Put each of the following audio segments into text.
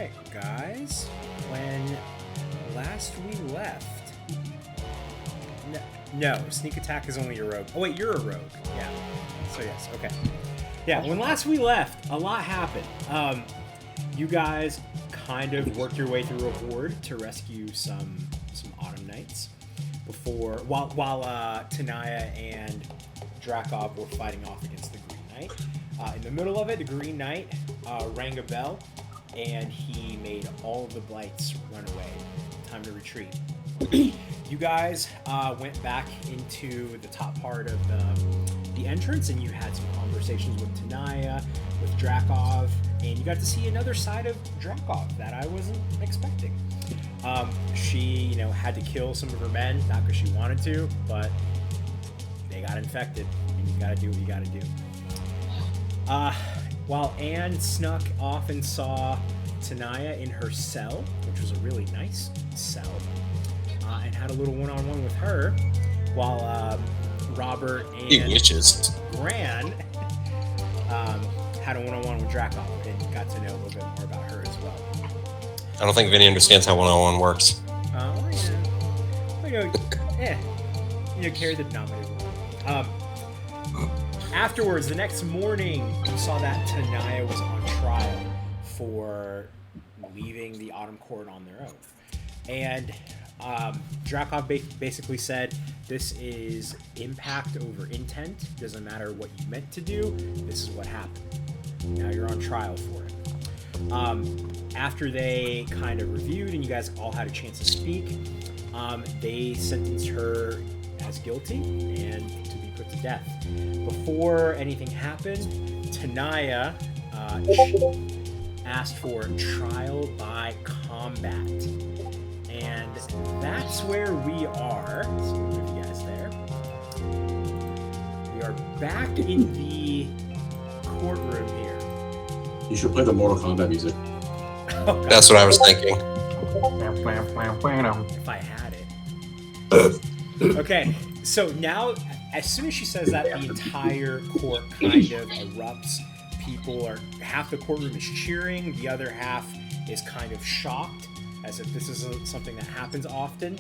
Alright, guys. When last we left... No, sneak attack is only a rogue. Oh wait, you're a rogue. Yeah. So yes, okay. Yeah, when last we left, a lot happened. You guys kind of worked your way through a horde to rescue some Autumn Knights while Tanaya and Drakov were fighting off against the Green Knight. In the middle of it, the Green Knight rang a bell, and he made all of the Blights run away. Time to retreat. You guys went back into the top part of the entrance, and you had some conversations with Tanaya, with Drakov, and you got to see another side of Drakov that I wasn't expecting. She, had to kill some of her men, not because she wanted to, but they got infected, and you gotta do what you gotta do. While Anne snuck off and saw Tanaya in her cell, which was a really nice cell, and had a little one-on-one with her, while Robert and Gran had a one-on-one with Drakov and got to know a little bit more about her as well. I don't think Vinny understands how one-on-one works. Carry the denominator. Afterwards, the next morning, you saw that Tanaya was on trial for leaving the Autumn Court on their own. And Drakov basically said, this is impact over intent. Doesn't matter what you meant to do. This is what happened. Now you're on trial for it. After they kind of reviewed and you guys all had a chance to speak, they sentenced her as guilty and to be put to death. Before anything happened, Tanaya asked for trial by combat. And that's where we are. So move you guys there. We are back in the courtroom here. You should play the Mortal Kombat music. Oh, that's what I was thinking. If I had it. Okay, so now, as soon as she says that, the entire court kind of erupts. Half the courtroom is cheering, the other half is kind of shocked, as if this is something that happens often.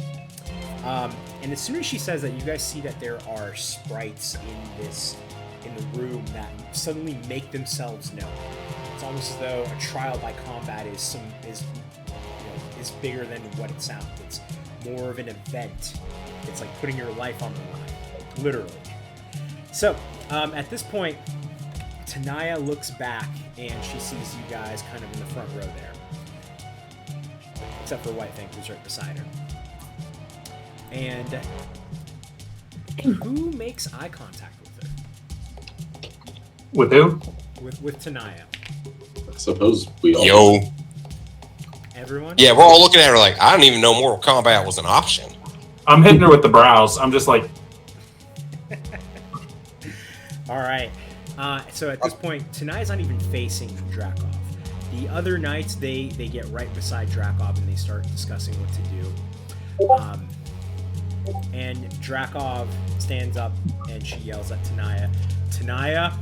And as soon as she says that, you guys see that there are sprites in the room that suddenly make themselves known. It's almost as though a trial by combat is bigger than what it sounds. It's more of an event. It's like putting your life on the line, literally. So at this point, Tanaya looks back and she sees you guys kind of in the front row there. Except for White Fang, who's right beside her. And who makes eye contact with her? With who? With Tanaya. I suppose we all... Yo. Everyone? Yeah, we're all looking at her like, I didn't even know Mortal Kombat was an option. I'm hitting her with the brows. I'm just like... All right. So at this point, Tanaya's not even facing Drakov. The other knights, they get right beside Drakov and they start discussing what to do. And Drakov stands up and she yells at Tanaya, Tanaya,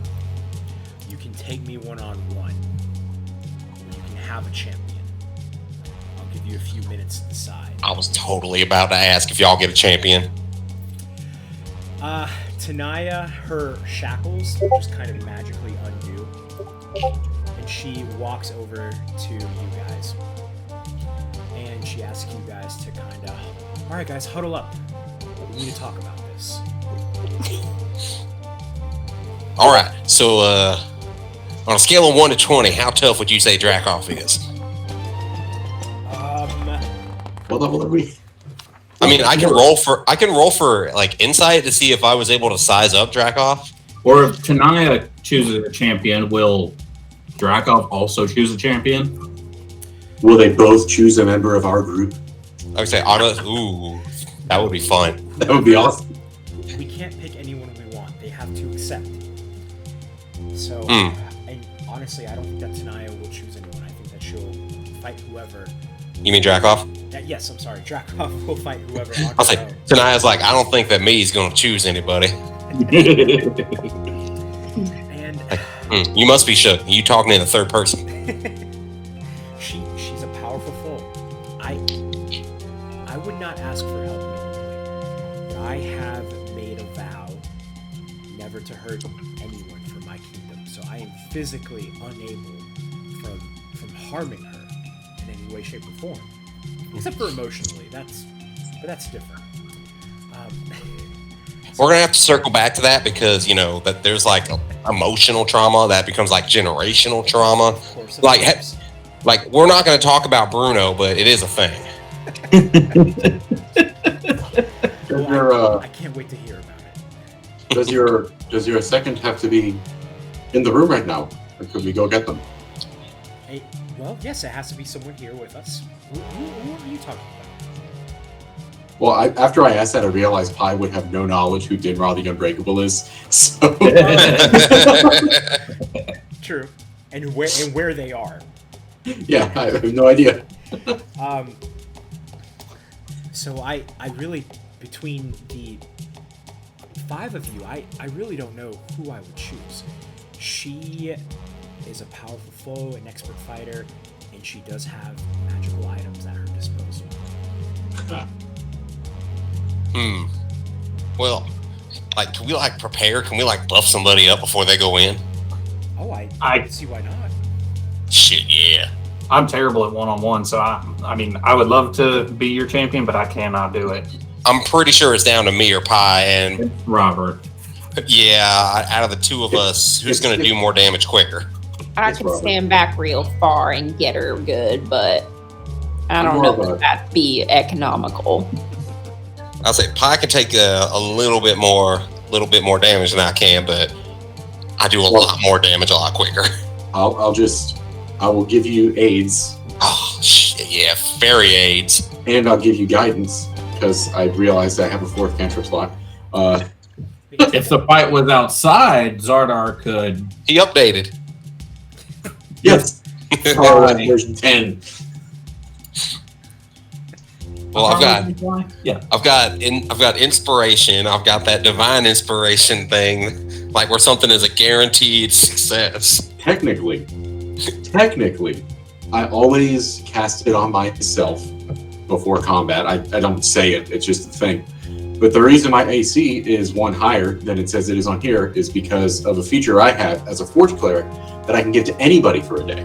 you can take me one-on-one. Or you can have a champion. I'll give you a few minutes to decide. I was totally about to ask if y'all get a champion. Tanaya, her shackles just kind of magically undo. And she walks over to you guys. And she asks you guys to kind of, all right, guys, huddle up. We need to talk about this. All right, so on a scale of 1 to 20, how tough would you say Drakov is? What level are we? I mean, I can roll for like insight to see if I was able to size up Drakov. Or if Tanaya chooses a champion, will Drakov also choose a champion? Will they both choose a member of our group? I would say ooh, that would be fun. That would be awesome. We can't pick anyone we want. They have to accept. So, and honestly, I don't think that Tanaya will choose anyone. I think that she'll fight whoever. You mean Drakov? Yes, I'm sorry. Drakov will fight whoever on I'll her say own. Tanaya's like, I don't think that me's going to choose anybody. And You must be shook. You talking in the third person. she she's a powerful foe. I would not ask for help normally, but I have made a vow never to hurt anyone from my kingdom, so I am physically unable from harming her in any way, shape, or form, except for emotionally. But that's different. We're gonna have to circle back to that because that there's like emotional trauma that becomes like generational trauma. Of course, Like we're not gonna talk about Bruno, but it is a thing. I can't wait to hear about it. Does your second have to be in the room right now, or could we go get them? Hey, well, yes, it has to be someone here with us. Who are you talking about? Well, after I asked that, I realized Pi would have no knowledge who Dinra the Unbreakable is. So True, and where they are. Yeah, I have no idea. So I really, between the 5 of you, I really don't know who I would choose. She is a powerful foe, an expert fighter, and she does have magical items at her disposal. Well, like, can we prepare? Can we buff somebody up before they go in? Oh, I see why not. Shit, yeah. I'm terrible at one-on-one, so I mean, I would love to be your champion, but I cannot do it. I'm pretty sure it's down to me or Pi, and Robert. yeah, out of the two of us, who's going to do more damage quicker? I can stand back real far and get her good, but I don't know if that'd be economical. I'll say Pi can take a little bit more damage than I can, but I do a lot more damage a lot quicker. I will give you aids. Oh shit, yeah, fairy aids. And I'll give you guidance, because I realized I have a 4th cantrip slot. If the fight was outside, Xardaar could. He updated. Yes. Version 10. Well, I've got inspiration. I've got that divine inspiration thing, like where something is a guaranteed success. Technically, I always cast it on myself before combat. I don't say it, it's just a thing. But the reason my AC is 1 higher than it says it is on here is because of a feature I have as a Forge Cleric that I can give to anybody for a day.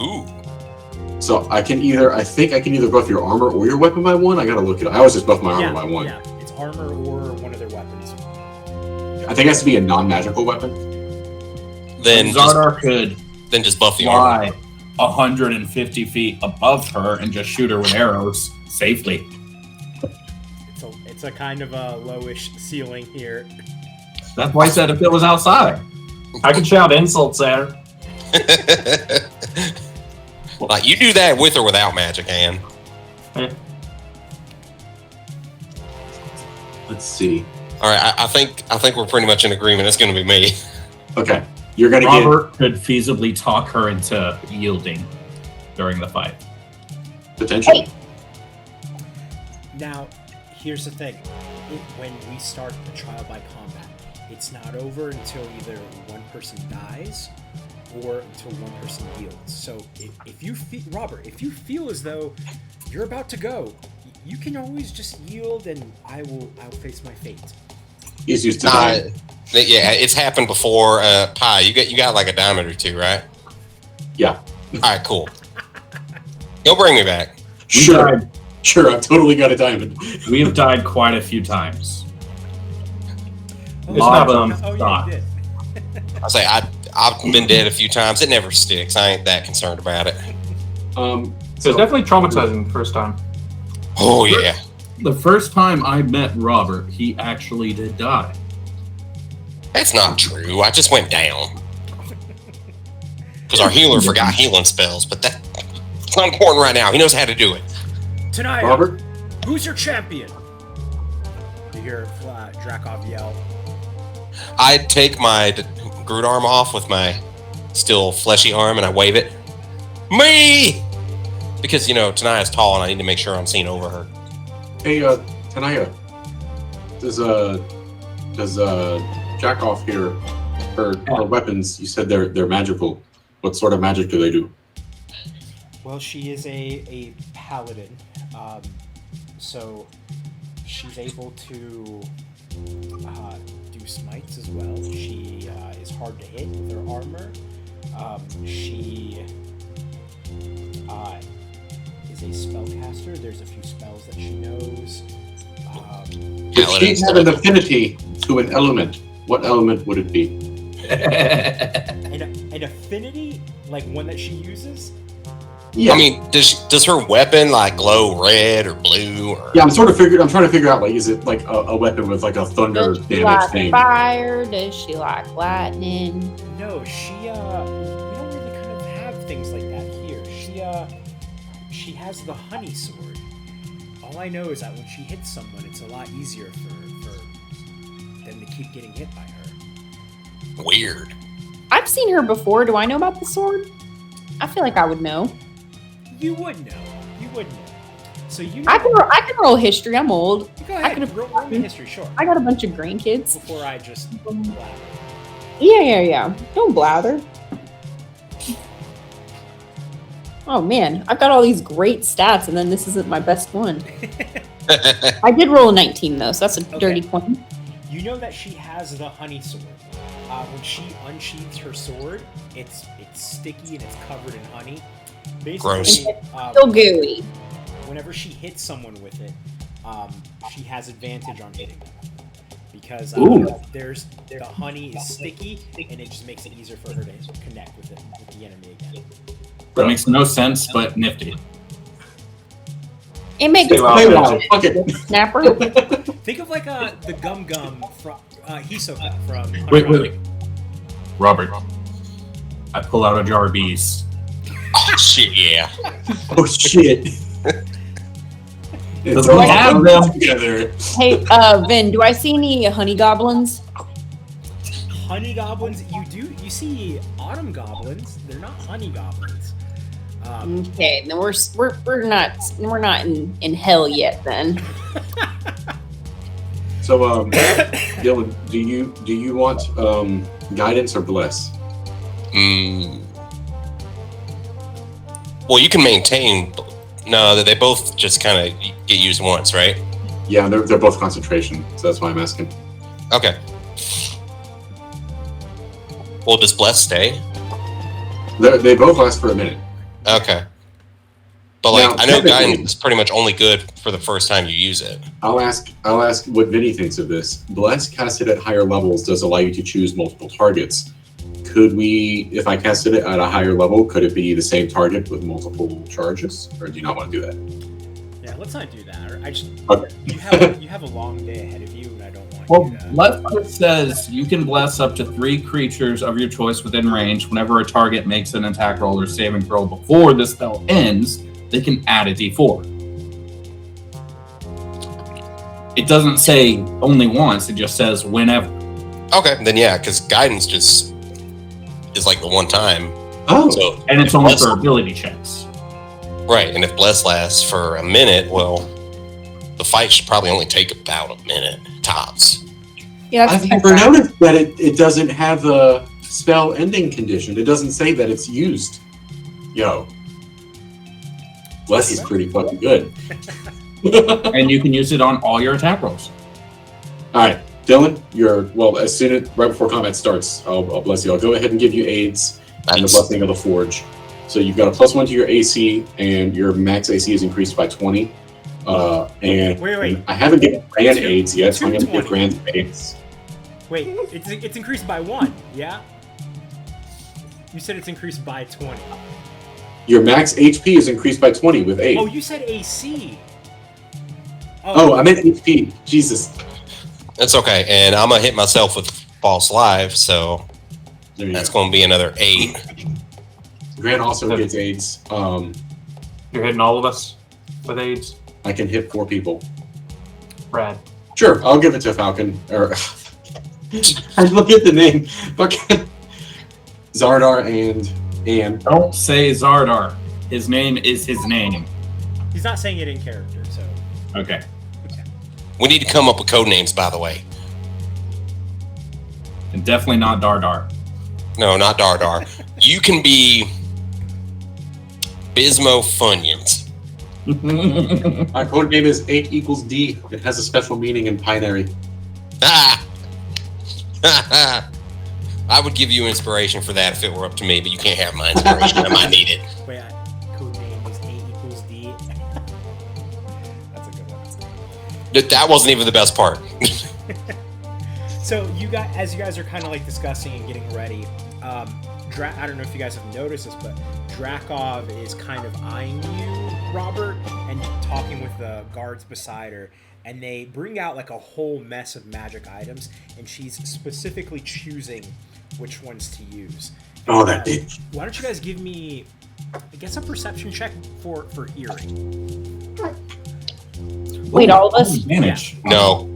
Ooh. So I think I can either buff your armor or your weapon by 1. I gotta look it up. I always just buff my armor by 1. Yeah, it's armor or one of their weapons. I think it has to be a non-magical weapon. Then Xardaar could just buff the armor. fly 150 feet above her and just shoot her with arrows safely. It's a kind of a lowish ceiling here. That's why I said if it was outside. I could shout insults at her. Like, you do that with or without magic, Ann. Let's see. All right, I think we're pretty much in agreement. It's going to be me. Okay, you're gonna Robert could feasibly talk her into yielding during the fight. potentially. Now, here's the thing. When we start the trial by combat, it's not over until either one person dies or until one person yields. So if you feel, Robert, if you feel as though you're about to go, you can always just yield and I'll face my fate. He's used to that. Yeah, it's happened before. Pi, you got like a diamond or 2, right? Yeah. All right, cool. You'll bring me back. Sure, I've totally got a diamond. We have died quite a few times. Oh, not you did. I say I've been dead a few times. It never sticks. I ain't that concerned about it. It was definitely traumatizing the first time. Oh yeah. The first time I met Robert, he actually did die. That's not true. I just went down. Because our healer forgot healing spells, but it's not important right now. He knows how to do it. Tonight, Robert? Who's your champion? You hear Drakov yell. I take my Groot arm off with my still fleshy arm and I wave it. Me! Because, Tanaya's tall and I need to make sure I'm seen over her. Hey, Tanaya, does Jackoff here, her weapons, you said they're magical. What sort of magic do they do? Well, she is a paladin, so she's able to do smites as well. She is hard to hit with her armor. She is a spellcaster. There's a few spells that she knows. If she had an affinity to an element, what element would it be? An affinity, like one that she uses. Yeah. I mean, does her weapon like glow red or blue? Or... Yeah, I'm trying to figure out, like, is it like a weapon with like a thunder Does she damage like thing? fire? Does she like lightning? No, she we don't really kind of have things like that here. She has the honey sword. All I know is that when she hits someone, it's a lot easier for them to keep getting hit by her. Weird. I've seen her before. Do I know about the sword? I feel like I would know. You would know. So you know, I can roll history. I'm old. Go I ahead. could've- roll me history, sure. I got a bunch of grandkids. Before I just blather. Yeah. Don't blather. Oh man, I've got all these great stats, and then this isn't my best one. I did roll a 19 though, so that's a dirty 20. You know that she has the honey sword. When she unsheathes her sword, it's sticky and it's covered in honey. Basically, Gross. Still gooey. whenever she hits someone with it, she has advantage on hitting them. Because the honey is sticky, and it just makes it easier for her to connect with the enemy again. That makes no sense, but nifty. It makes Stay Hey, well. wow, fuck it. snapper. Think of like the gum from Hisoka from. Wait. Robert, I pull out a jar of bees. Oh, shit, yeah. Oh shit. It's we all have done them. together. Hey, Vin, do I see any honey goblins? Honey goblins, you see autumn goblins. They're not honey goblins. Okay, then we're not in hell yet then. So, Dylan, do you want guidance or bless? Well, you can maintain. No, they both just kind of get used once, right? Yeah, they're both concentration, so that's why I'm asking. Okay. Well, does bless stay? They both last for a minute. Okay. But like, Now, I know technically- guidance is pretty much only good for the first time you use it. I'll ask what Vinny thinks of this. Bless casted at higher levels does allow you to choose multiple targets. Could we, if I casted it at a higher level, could it be the same target with multiple charges, or do you not want to do that? Yeah, let's not do that. I just Okay. you have a long day ahead of you, and I don't want Well, you to. Blighted says you can bless up to 3 creatures of your choice within range. Whenever a target makes an attack roll or saving throw before the spell ends, they can add a d4. It doesn't say only once, it just says whenever. Okay, then yeah, because guidance just is like the one time. Oh, So And it's only for ability checks. right, and if bless lasts for a minute, well, the fight should probably only take about a minute tops. Yeah, I've never noticed that it doesn't have a spell ending condition. It doesn't say that it's used. Yo, bless is pretty fucking good. And you can use it on all your attack rolls. All right, Dylan, as soon as right before combat starts, I'll bless you. I'll go ahead and give you aids and the Nice. blessing of the forge. So you've got a +1 to your AC, and your max AC is increased by 20. And Wait. I haven't given Gran aids yet, so I'm going to 220. give Gran aids. Wait, it's increased by 1, yeah? You said it's increased by 20. Your max HP is increased by 20 with 8. Oh, you said AC. Oh, I meant HP. Jesus. That's okay, and I'm gonna hit myself with false life, so There you that's go. gonna be another 8. Gran also gets aids. You're hitting all of us with aids. I can hit 4 people. Rad. Sure, I'll give it to Falcon. Or I look at the name. Fucking Xardaar and Anne. Don't say Xardaar. His name is his name. He's not saying it in character, so. Okay. We need to come up with code names, by the way. And definitely not Dardar. No, not Xardaar. You can be Bismo Funyuns. My code name is 8 equals D. It has a special meaning in Pinary. Ah! I would give you inspiration for that if it were up to me, but you can't have my inspiration. I might need it. Wait, code name is A equals D. That's a good one. That wasn't even the best part. So you guys, as you guys are kind of like discussing and getting ready, I don't know if you guys have noticed this, but Drakov is kind of eyeing you, Robert, and talking with the guards beside her, and they bring out like a whole mess of magic items, and she's specifically choosing which ones to use. Oh, that bitch. Why don't you guys give me, I guess, a perception check for hearing? Wait, all of us? Advantage. No.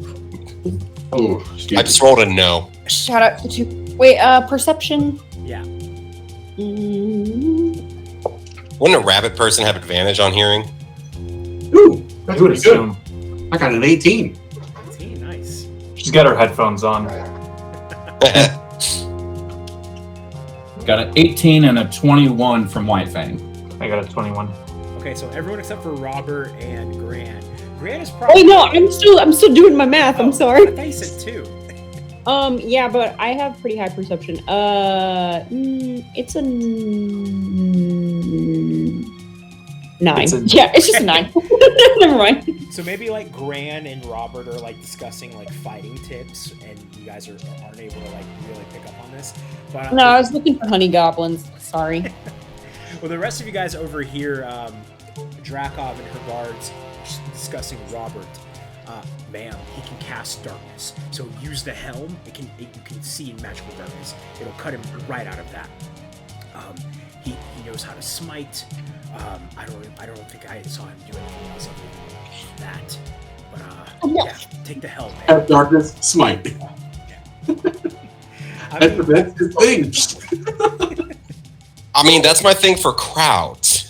Oh, I just rolled a no. Shout out to two. Wait, perception. Yeah. Wouldn't a rabbit person have advantage on hearing? Ooh, that's I would pretty good. assume. I got an 18. 18, nice. She's got her headphones on. Got an 18 and a 21 from White Fang. I got a 21. Okay, so everyone except for Robert and Gran. Gran is probably. Wait, no, I'm still doing my math. I'm I sorry. thought you said 2. Yeah, but I have pretty high perception. It's a 9. It's a- Yeah, it's just a 9. Never mind. So maybe like Gran and Robert are like discussing like fighting tips, and you guys aren't able to like really pick up on this. But No, I was looking for honey goblins. Sorry. well, the rest of you guys over here, Drakov and her guards discussing Robert. Ma'am, he can cast darkness, so use the helm. You can see in magical darkness. It'll cut him right out of that. He knows how to smite. I don't think I saw him do anything else other than that. But yeah, take the helm, man. Have darkness, smite. I mean, That's the thing. I mean, that's my thing for crowds.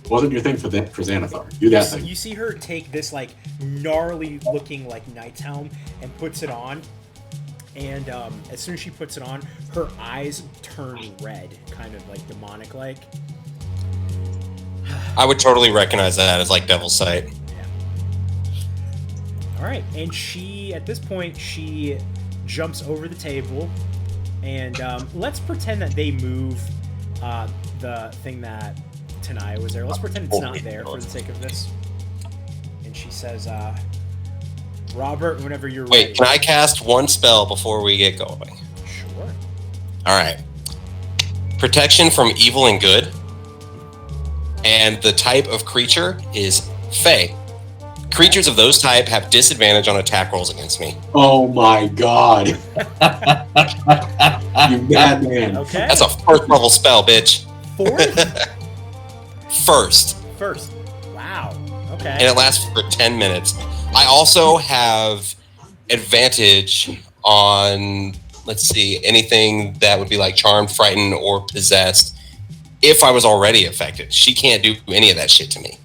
Wasn't your thing for Xanathar. Do that thing. you see her take this like gnarly looking like knight's helm and puts it on, and as soon as she puts it on, her eyes turn red, kind of like demonic like. I would totally recognize that as like Devil's Sight. Yeah. All right, and she at this point she jumps over the table, and let's pretend that they move the thing that Tanaya was there. Let's pretend it's not there for the sake of this. And she says, Robert, whenever you're ready. Wait, can I cast one spell before we get going? Sure. All right. Protection from evil and good. And the type of creature is Fey. Creatures of those type have disadvantage on attack rolls against me. Oh my god. You madman. Okay. That's a first level spell, bitch. Fourth? First. Wow. And Okay. it lasts for 10 minutes. I also have advantage on, let's see, anything that would be like charmed, frightened, or possessed if I was already affected. She can't do any of that shit to me.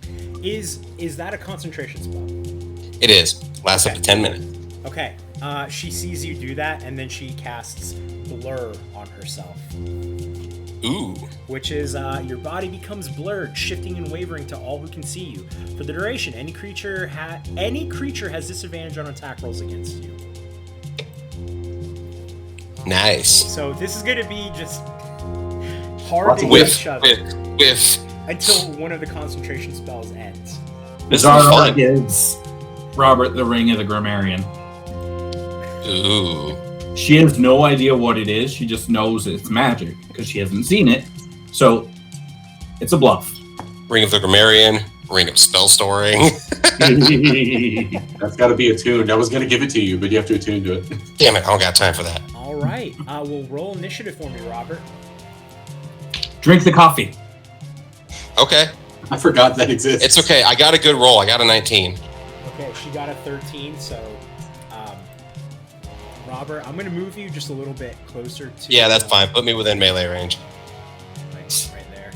Is that a concentration spell? It is. Lasts up to 10 minutes. Okay. She sees you do that, and then she casts Blur on herself. Ooh. Which is your body becomes blurred, shifting and wavering to all who can see you. For the duration, any creature has disadvantage on attack rolls against you. Nice. So this is going to be just hard to hit With, each other with. until one of the concentration spells ends. This is Xardaar fun. gives Robert the Ring of the Grammarian. Ooh. She has no idea what it is. She just knows it's magic because she hasn't seen it. So it's a bluff. Ring of the Grammarian. Ring of Spell Storing. That's got to be attuned. I was going to give it to you, but you have to attune to it. Damn it, I don't got time for that. All right. We'll roll initiative for me, Robert. Drink the coffee. Okay. I forgot that exists. It's okay. I got a good roll. I got a 19. Okay, she got a 13, so Robert, I'm going to move you just a little bit closer to... Yeah, that's fine. Put me within melee range. Right there.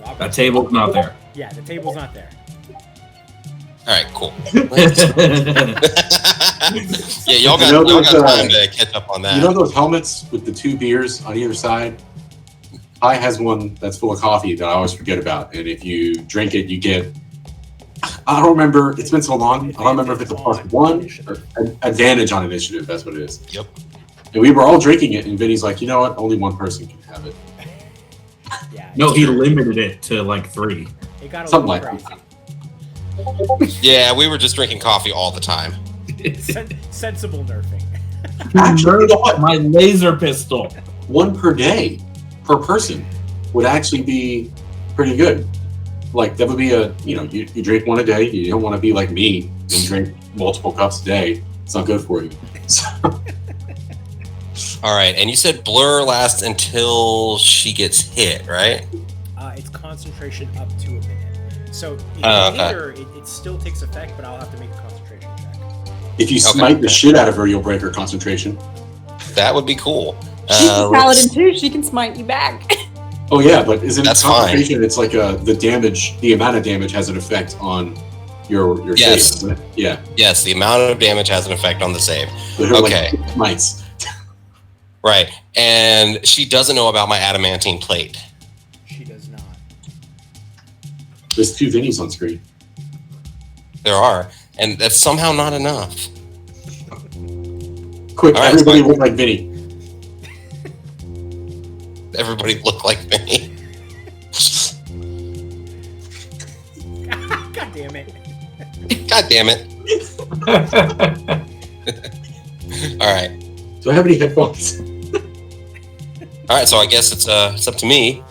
Robert, That table's not there. Yeah, the table's not there. All right, cool. Yeah, y'all got, You know y'all those, got time to catch up on that. You know those helmets with the 2 beers on either side? Pi has one that's full of coffee that I always forget about, and if you drink it, you get. I don't remember. It's been so long. I don't remember if it's a +1 or an advantage on initiative. That's what it is. Yep. And we were all drinking it, and Vinny's like, you know what? Only one person can have it. Yeah. No, he limited it to like 3. It got a Something little like crazy. Yeah, we were just drinking coffee all the time. Sensible nerfing. Actually, you know what? My laser pistol. 1 per day, per person, would actually be pretty good. Like that would be you drink 1 a day. You don't want to be like me and drink multiple cups a day. It's not good for you. So, All right, and you said blur lasts until she gets hit, right? It's concentration up to a minute. So if you okay. hit her, it still takes effect, but I'll have to make a concentration check. if you smite the shit out of her, you'll break her concentration. That would be cool. She's a paladin too. She can smite you back. Oh yeah, but isn't That's concentration? It's like the damage, the amount of damage has an effect on your Yes. save, doesn't it? Yeah. Yes, the amount of damage has an effect on the save. But her, Okay. like, smites. Right, and she doesn't know about my adamantine plate. She does not. There's 2 Vinnies on screen. There are, and that's somehow not enough. Quick, All right, everybody fine. look like Vinny. Everybody look like me. God damn it. God damn it. All right. Do I have any headphones? All right, so I guess it's up to me.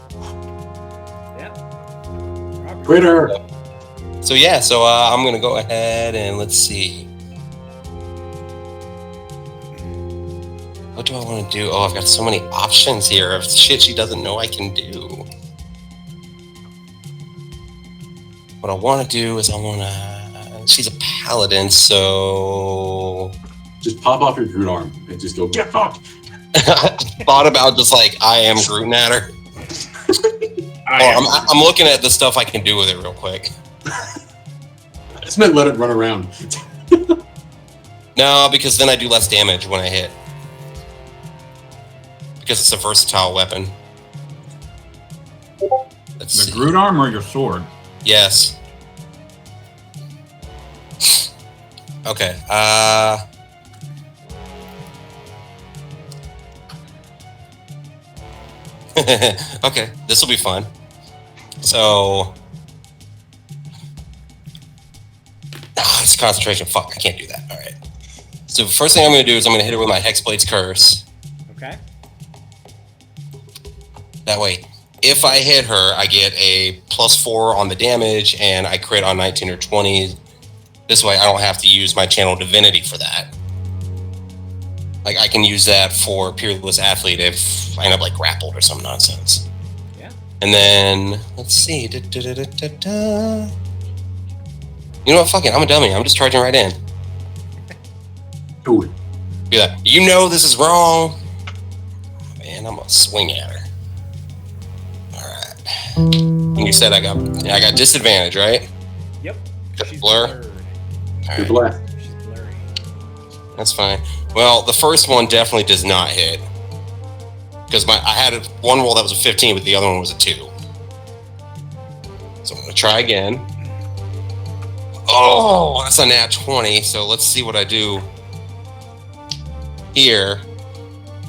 Yep. Robert. Critter. So yeah, so I'm gonna go ahead and let's see. What do I want to do? Oh, I've got so many options here of shit she doesn't know I can do. What I want to do is I want to. She's a paladin, so Just pop off your Groot arm and just go, get fucked. I thought about just like I am Grooting at her. I'm looking at the stuff I can do with it real quick. I just meant let it run around. No, because then I do less damage when I hit. Because it's a versatile weapon. Let's The see. Groot arm or your sword? Yes. Okay. Okay, this will be fun. So, it's concentration. Fuck, I can't do that. All right. So, first thing I'm going to do is I'm going to hit her with my Hexblade's Curse. Okay. That way, if I hit her, I get a +4 on the damage, and I crit on 19 or 20. This way, I don't have to use my Channel Divinity for that. Like, I can use that for Peerless Athlete if I end up, like, grappled or some nonsense. Yeah. And then, let's see. Da-da-da-da-da. You know what? Fuck it. I'm a dummy. I'm just charging right in. Do it. Do that. You know this is wrong. Man, I'm gonna swing at her. Alright. And you said I got disadvantage, right? Yep. Got She's blur? blurred. You're Alright. blessed. She's blurry. That's fine. Well, the first one definitely does not hit. Because I had one roll that was a 15, but the other one was a 2. So I'm gonna try again. Oh, that's a nat 20, so let's see what I do here.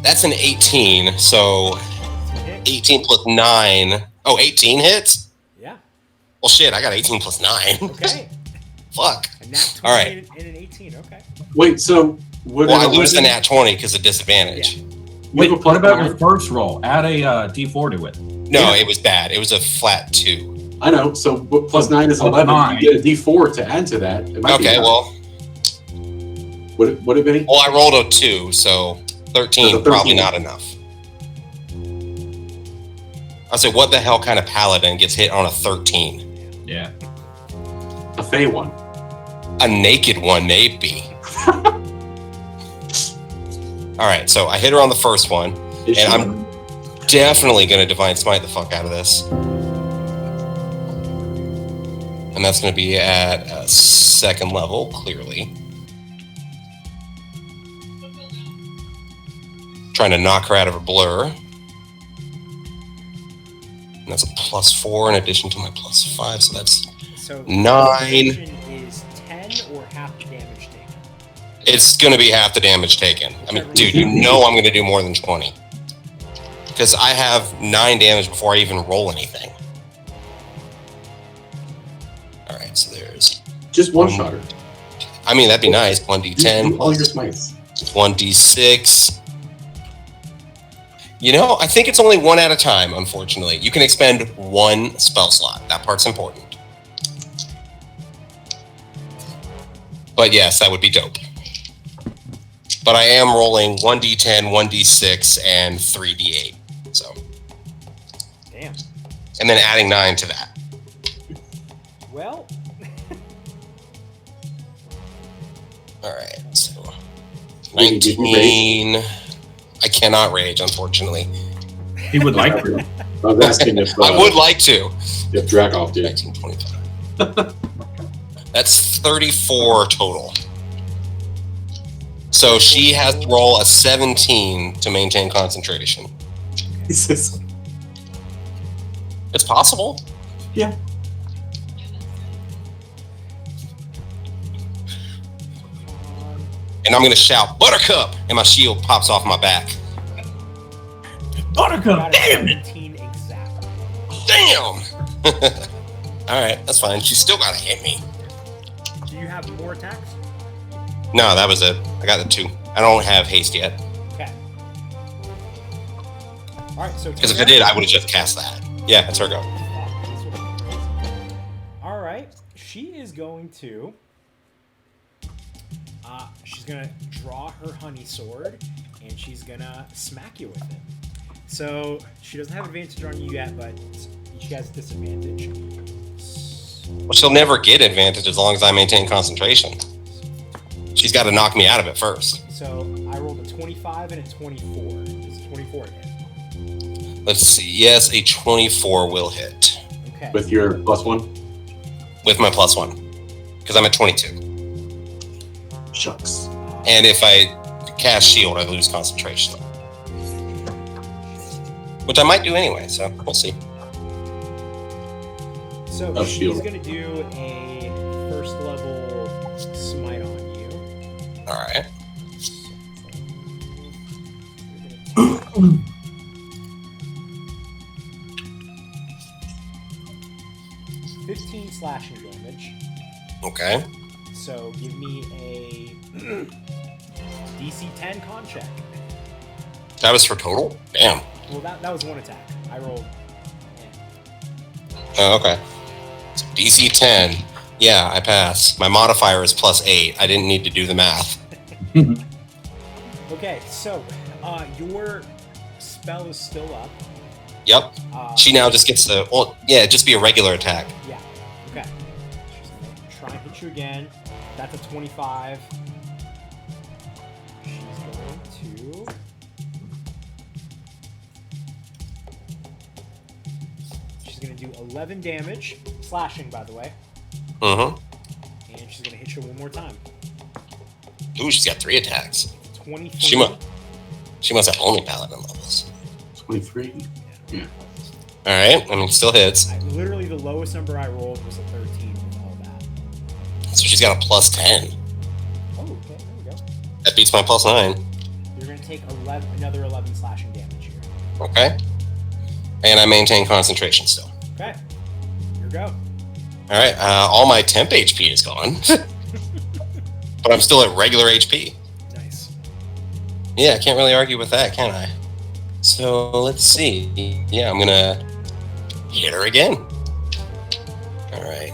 That's an 18, so 18 plus 9. Oh, 18 hits? Yeah. Well, shit, I got 18 plus 9. Okay. Fuck. A nat 20 All right. and an 18. Okay. Wait, so what? Well, I lose the nat 20 because of disadvantage. Wait, have a what about +9? your first roll? Add a D4 to it. No, it was bad. It was a flat 2. I know. So +9 is Plus 11. 9. You get a D4 to add to that. It might be Okay, enough. well, What it be? I rolled a 2, so 13, So 13. probably not enough. I said, what the hell kind of paladin gets hit on a 13? Yeah. A Fey one. A naked one, maybe. All right, so I hit her on the first one, Is and she- I'm definitely going to Divine Smite the fuck out of this. And that's going to be at a 2nd level, clearly. Trying to knock her out of her blur. And that's a +4 in addition to my +5, so that's So 9. concentration is 10 or half the damage taken. It's going to be half the damage taken. I mean, dude, you know I'm going to do more than 20. Because I have 9 damage before I even roll anything. Alright, so there's... Just one shot her. I mean, that'd be nice. 1d10 All your plus smites. 1d6. You know, I think it's only one at a time, unfortunately. You can expend 1 spell slot. That part's important. But yes, that would be dope. But I am rolling 1d10, 1d6, and 3d8. So. Damn. And then adding 9 to that. Well. Alright, so 19. I cannot rage, unfortunately. He would like to. I was asking if I would like to. If Dracoff did. 19, 25. That's 34 total. So she has to roll a 17 to maintain concentration. Jesus. It's possible. Yeah. And I'm going to shout, Buttercup! And my shield pops off my back. Buttercup, damn it! 17 exactly. Damn! Alright, that's fine. She's still got to hit me. Do you have more attacks? No, that was it. I got the 2. I don't have haste yet. Okay. Alright, so... Because if I did, I would have just cast that. Yeah, that's her go. Alright, she is going to... she's gonna draw her honey sword, and she's gonna smack you with it. So she doesn't have advantage on you yet, but she has disadvantage. Well, she'll never get advantage as long as I maintain concentration. She's got to knock me out of it first. So I rolled a 25 and a 24. Does a 24 hit? Let's see. Yes, a 24 will hit. Okay. With your +1? With my +1. Because I'm at 22. Shucks. And if I cast shield, I lose concentration. Which I might do anyway, so we'll see. So Oh, she's shield. going to do a first level smite on you. Alright. 15 slashing damage. Okay. So give me a DC 10 con check. That was for total? Damn. Well, that was one attack. I rolled. Oh, okay. So DC 10. Yeah, I pass. My modifier is +8. I didn't need to do the math. Okay, so your spell is still up. Yep. She now just gets the... Well, yeah, just be a regular attack. Yeah. Okay. She's gonna try and hit you again. That's a 25. She's going to... She's going to do 11 damage. Slashing, by the way. Mm-hmm. And she's going to hit you one more time. Ooh, she's got 3 attacks. 23. She must have only Paladin levels. 23. Yeah. Alright, I mean, still hits. Literally, the lowest number I rolled was a 13 with all that. So she's got a +10. Oh, okay, there we go. That beats my +9. You're going to take another 11 slashing damage here. Okay. And I maintain concentration still. Okay. Here we go. Alright, all my temp HP is gone. But I'm still at regular HP. Nice. Yeah, I can't really argue with that, can I? So, let's see. Yeah, I'm gonna hit her again. Alright.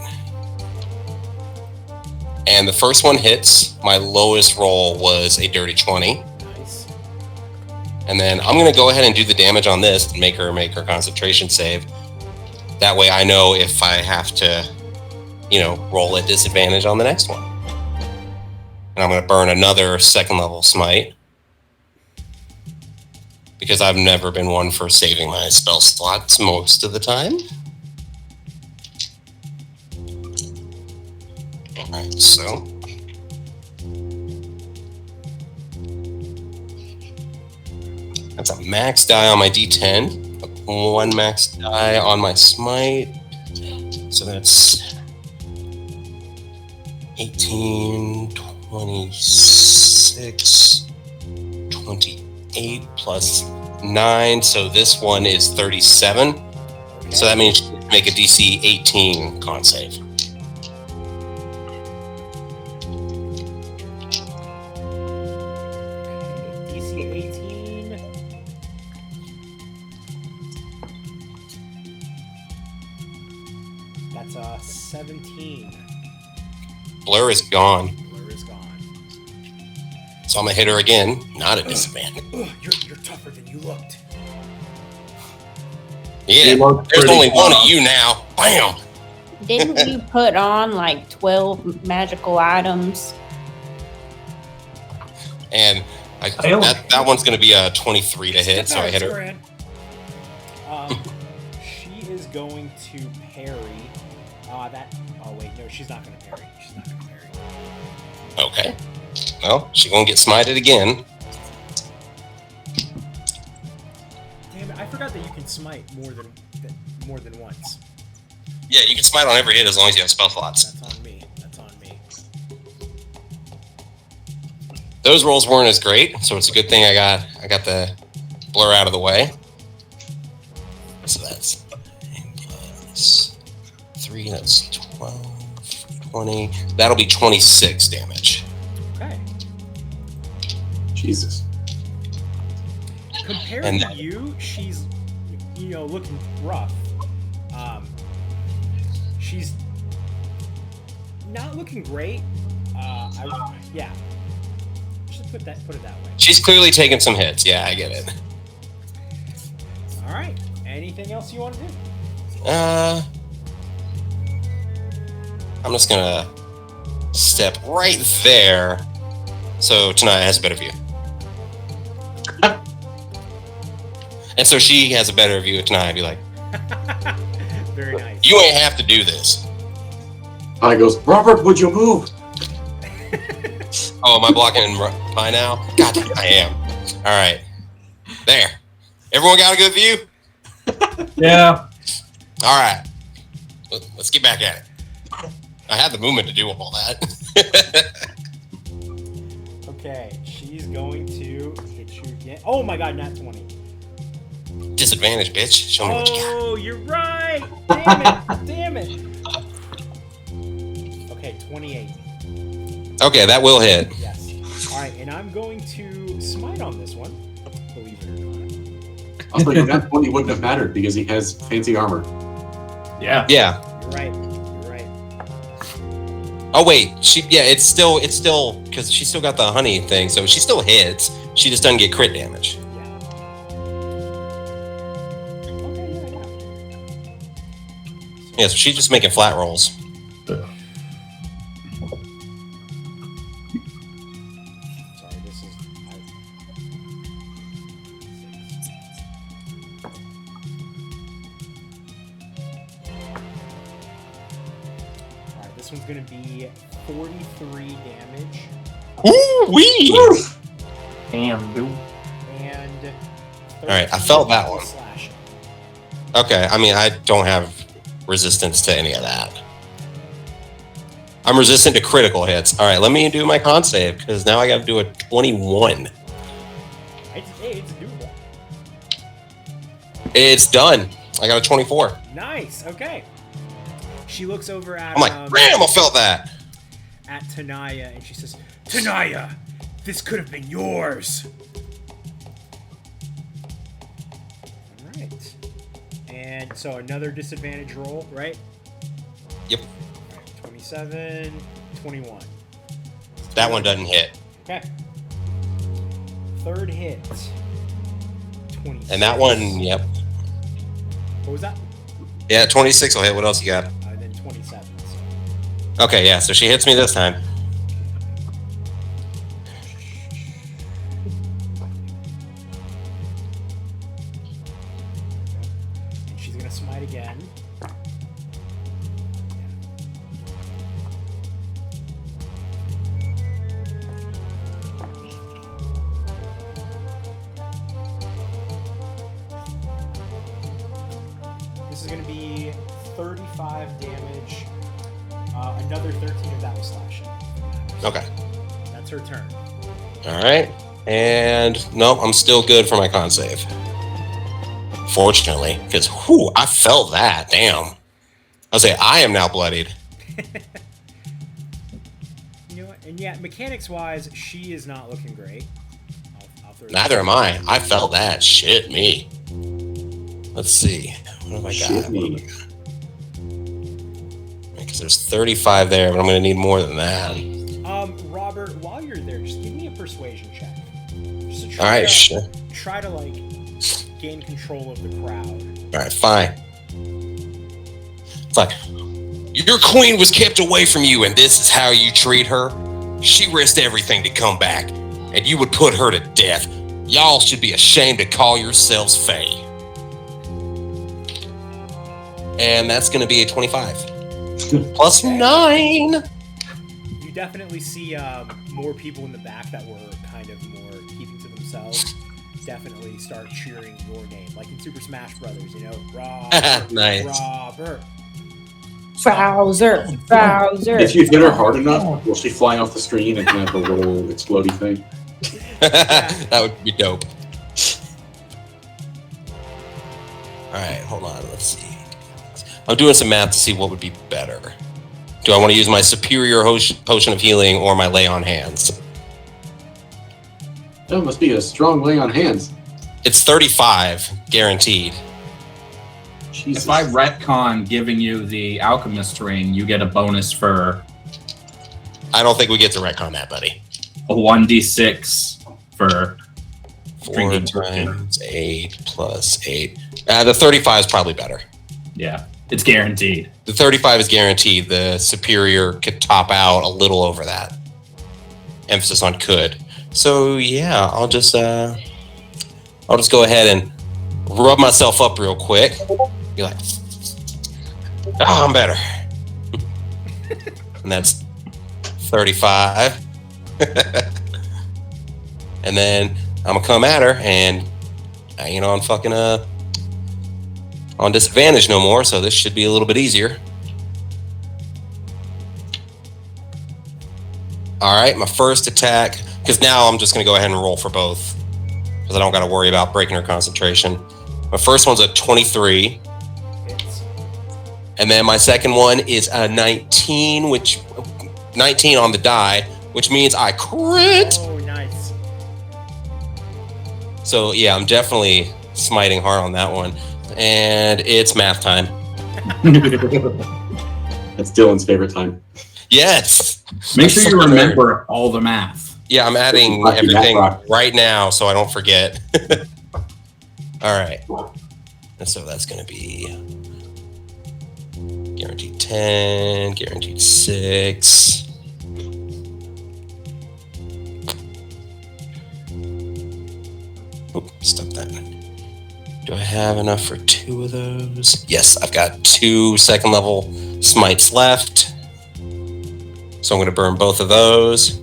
And the first one hits. My lowest roll was a dirty 20. Nice. And then I'm gonna go ahead and do the damage on this and make her concentration save. That way I know if I have to, roll at disadvantage on the next one. And I'm gonna burn another 2nd level smite. Because I've never been one for saving my spell slots most of the time. Alright, so. That's a max die on my D10. 1 max die on my smite. So that's 18, 26, 28 plus 9. So this one is 37. So that means you make a DC 18 con save. DC 18. That's 17. Blur is gone. Blur is gone. So I'm gonna hit her again. Not a disadvantage. You're tougher than you looked. Yeah, there's only one of you now. Bam! Didn't you put on like 12 magical items? And that one's going to be a 23 to hit, so I hit her. She is going to parry. Oh wait, no, she's not going to parry. She's not going to parry. Okay. Well, she's going to get smited again. Damn it! I forgot that you can smite more than once. Yeah, you can smite on every hit as long as you have spell slots. That's on me. That's on me. Those rolls weren't as great, so it's a good thing I got the blur out of the way. So that's 3, that's 12, 20. That'll be 26 damage. Okay. Jesus. Compared And to you, she's looking rough. She's not looking great. Just put it that way. She's clearly taking some hits. Yeah, I get it. All right. Anything else you want to do? I'm just gonna step right there, so Tanaya has a better view. And so she has a better view of Tanaya. I'd be like, Very nice. you ain't have to do this. I goes, Robert, would you move? Oh, am I blocking by now? God, I am. All right. There. Everyone got a good view? Yeah. All right. Let's get back at it. I had the movement to do all that. Okay, she's going to hit you again. Oh my god, nat 20. Disadvantage, bitch. Show me what you got. Oh, you're right. Damn it. Damn it. Okay, 28. Okay, that will hit. Yes. All right, and I'm going to smite on this one. Believe it or not. I was like, that 20 wouldn't have mattered because he has fancy armor. Yeah. Yeah. You're right. You're right. Oh wait, it's still because she still got the honey thing, so she still hits. She just doesn't get crit damage. Yeah. Okay, yeah. Yeah, so she's just making flat rolls. Sorry, this is. Alright, this one's gonna be 43 damage. Ooh wee! Damn, dude. And. Alright, I felt that one. Slashing. Okay, I mean I don't have resistance to any of that. I'm resistant to critical hits. All right, let me do my con save because now I got to do a 21. It's doable. It's done. I got a 24. Nice. Okay. She looks over at. I'm like, Ram, I felt that. At Tanaya, and she says, "Tanaya, this could have been yours." All right. And so another disadvantage roll, right? Yep. 27, 21. That one doesn't hit. Okay. Third hit. 26. And that one, yep. What was that? Yeah, 26 will hit. What else you got? And then 27. So. Okay, yeah, so she hits me this time. And she's going to smite again. going to be 35 damage. Another 13 of that will slash it. Okay. That's her turn. All right. And no, I'm still good for my con save. Fortunately, because I felt that. Damn. I'll say I am now bloodied. You know what? And yeah, mechanics-wise, she is not looking great. I'll throw Neither am I. I felt that. Shit me. Let's see. What have I got? Shit me. Because there's 35 there, but I'm going to need more than that. Robert, while you're there, just give me a persuasion check. Just to All right, sure. Try to, like, gain control of the crowd. All right, fine. It's like, your queen was kept away from you, and this is how you treat her? She risked everything to come back, and you would put her to death. Y'all should be ashamed to call yourselves Fae. And that's going to be a 25. Plus 9! You definitely see more people in the back that were kind of more keeping to themselves definitely start cheering your name. Like in Super Smash Brothers, you know? Robert, Nice. Robert. Bowser. Bowser. If you hit her hard enough, will she fly off the screen and have the little explodey thing? That would be dope. Alright, hold on, let's see. I'm doing some math to see what would be better. Do I want to use my superior potion of healing or my lay on hands? That must be a strong lay on hands. It's 35, guaranteed. Jesus. If I retcon giving you the alchemist ring, you get a bonus for I don't think we get to retcon that, buddy. a 1d6 for 4 drinking times 8 plus 8. The 35 is probably better. Yeah, it's guaranteed. The 35 is guaranteed. The superior could top out a little over that. Emphasis on could. So yeah, I'll just go ahead and rub myself up real quick. Be like, oh, I'm better. And that's 35. And then I'm gonna come at her, and I ain't on fucking on disadvantage no more, so this should be a little bit easier. All right, my first attack, because now I'm just gonna go ahead and roll for both, because I don't got to worry about breaking her concentration. My first one's a 23. Hits. And then my second one is a 19, which 19 on the die, which means I crit. Oh, nice. So yeah, I'm definitely smiting hard on that one. And it's math time. That's Dylan's favorite time. Yes. Make sure you remember all the math. Yeah, I'm adding Lucky everything math rock. right now so I don't forget. All right. And so that's going to be guaranteed 10, guaranteed 6. Oop, stop that. Do I have enough for 2 of those? Yes, I've got 2 second level smites left. So I'm going to burn both of those.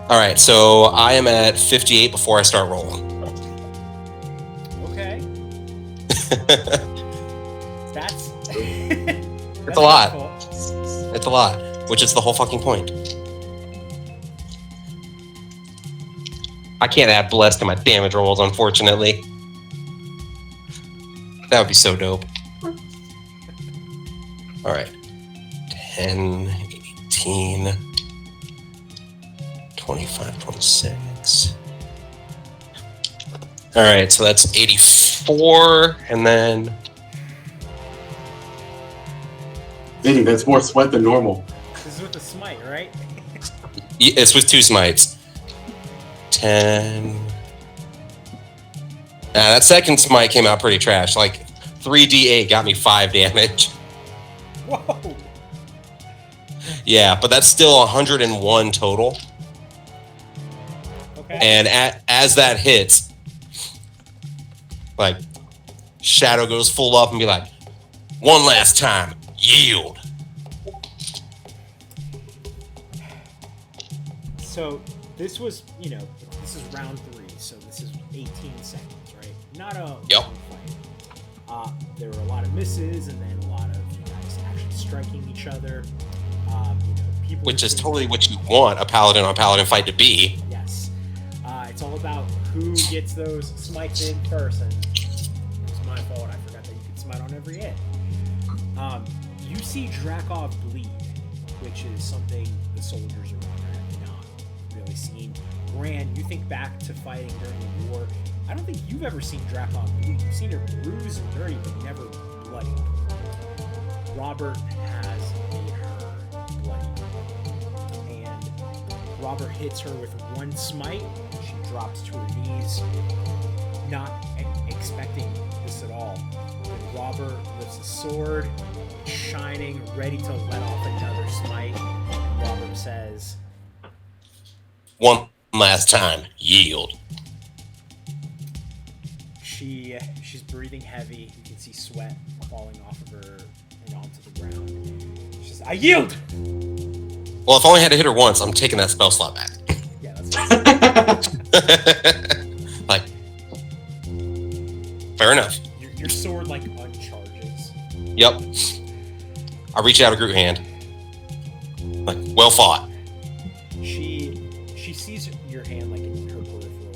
All right, so I am at 58 before I start rolling. Okay. That's It's a lot. It's a lot, which is the whole fucking point. I can't add bless to my damage rolls, unfortunately. That would be so dope. All right. 10, 18, 25, 26. All right, so that's 84, and then... Vinny, that's more sweat than normal. This is with the smite, right? It's with 2 smites. 10. That second smite came out pretty trash. Like 3d8 got me 5 damage. Whoa. Yeah, but that's still 101 total. Okay. And as that hits, like Shadow goes full up and be like, one last time, yield. So this was, this is round 3, so this is 18 seconds, right? Not a Yep. long fight. There were a lot of misses, and then a lot of you guys actually striking each other. People Which is totally what you want a paladin on paladin fight to be. Yes. It's all about who gets those smites in first, and it was my fault. I forgot that you could smite on every hit. You see Drakov bleed, which is something the soldiers around her have not really seen. Gran, you think back to fighting during the war. I don't think you've ever seen Drakov bleed. You've seen her bruised and dirty, but never bloody. Robert has made her bloody. And Robert hits her with one smite. She drops to her knees, not expecting this at all. And Robert lifts his sword, shining, ready to let off another smite. And Robert says, "One last time, yield." She's breathing heavy. You can see sweat falling off of her and onto the ground. She says, "I yield." Well, if I only had to hit her once, I'm taking that spell slot back. Yeah, that's Like, fair enough. your sword like uncharges. Yep. I reach out a group hand. Like, well fought. She sees your hand like in her peripheral.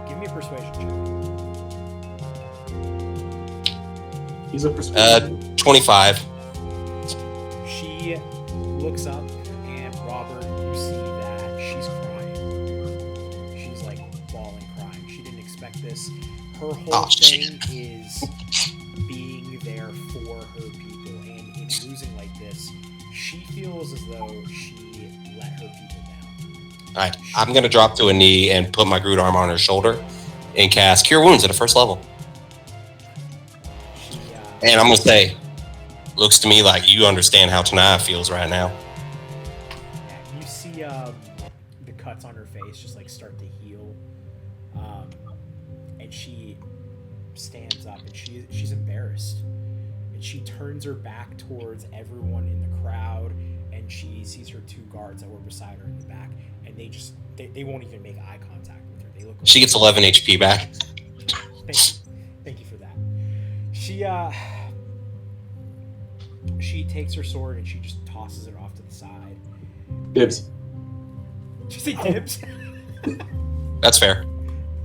Give me a persuasion check. He's a persuasion. 25. She looks up, and Robert, you see that she's crying. She's like bawling, crying. She didn't expect this. Her whole thing is being there for her people, and in losing like this, she feels as though she let her people down. Alright, I'm gonna drop to a knee and put my Groot arm on her shoulder and cast Cure Wounds at a first level. And I'm gonna say, looks to me like you understand how Tanaya feels right now. You see the cuts on her face just like start to heal, and she stands up, and she's embarrassed, and she turns her back towards everyone in the crowd, and she sees her two guards that were beside her in the back, and they won't even make eye contact with her. They look. She gets 11 HP back. Thank you for that. She takes her sword and she just tosses it off to the side. Dibs. Did you say dibs? That's fair.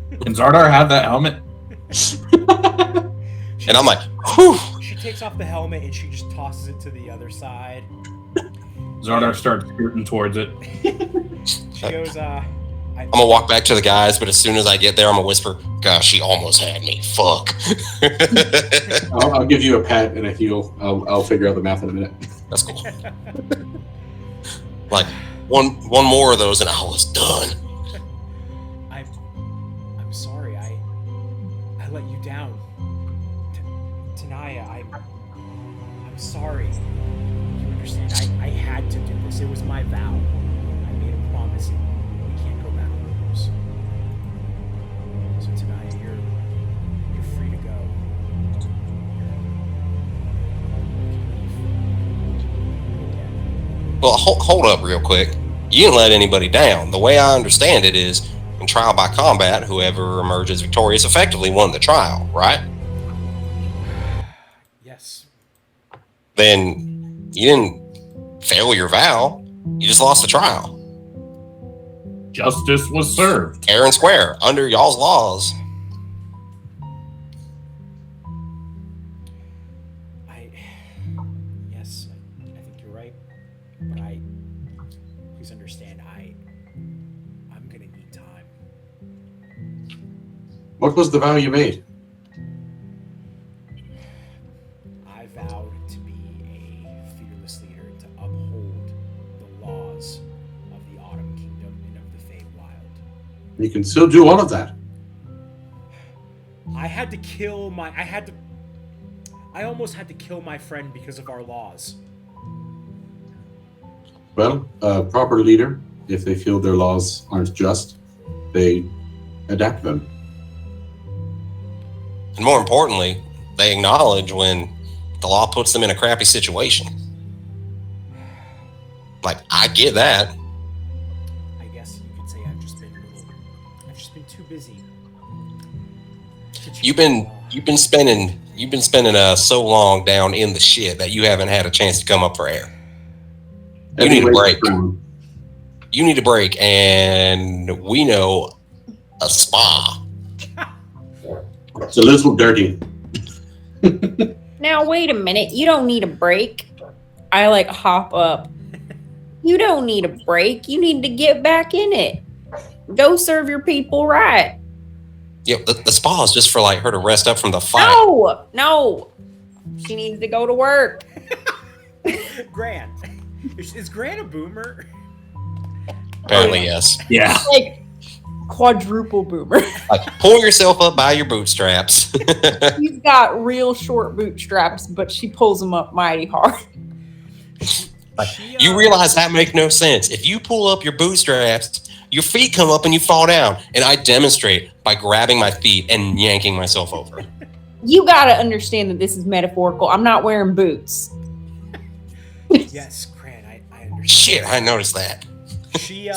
Can Xardaar have that helmet? And I'm like, whew. She takes off the helmet and she just tosses it to the other side. Xardaar starts scooting towards it. She goes, I'm gonna walk back to the guys, but as soon as I get there, I'm gonna whisper, "Gosh, she almost had me. Fuck." I'll give you a pat and a heal. I'll figure out the math in a minute. That's cool. Like one more of those, and I was done. I'm sorry. I let you down. Tanaya, I'm sorry. You understand? I had to do this. It was my vow. I made a promise. We can't go back on those. So Tanaya, you're free to go. Well, hold up real quick. You didn't let anybody down. The way I understand it is, in trial by combat, whoever emerges victorious effectively won the trial, right? Yes. Then you didn't fail your vow. You just lost the trial. Justice was served. Fair and square, under y'all's laws. Yes, I think you're right. But please understand, I'm gonna need time. What was the vow you made? I vowed to be a fearless leader, to uphold the laws of the Autumn Kingdom and of the Feywild. You can still do all of that. I almost had to kill my friend because of our laws. Well, a proper leader, if they feel their laws aren't just, they adapt them. And more importantly, they acknowledge when the law puts them in a crappy situation. Like, I get that. I guess you could say I've just been too busy. You've been You've been spending so long down in the shit that you haven't had a chance to come up for air. You need a break. You need a break, and we know a spa. It's a little dirty. Now wait a minute. You don't need a break. I like hop up. You don't need a break. You need to get back in it. Go serve your people right. Yeah, the spa is just for like her to rest up from the fight. No. She needs to go to work. Gran. Is Gran a boomer? Apparently, yes. Yeah. Like quadruple boomer. Like, pull yourself up by your bootstraps. She's got real short bootstraps, but she pulls them up mighty hard. You realize that makes no sense. If you pull up your bootstraps, your feet come up and you fall down. And I demonstrate by grabbing my feet and yanking myself over. You gotta understand that this is metaphorical. I'm not wearing boots. Yes, Gran, I understand. Shit, I noticed that. She,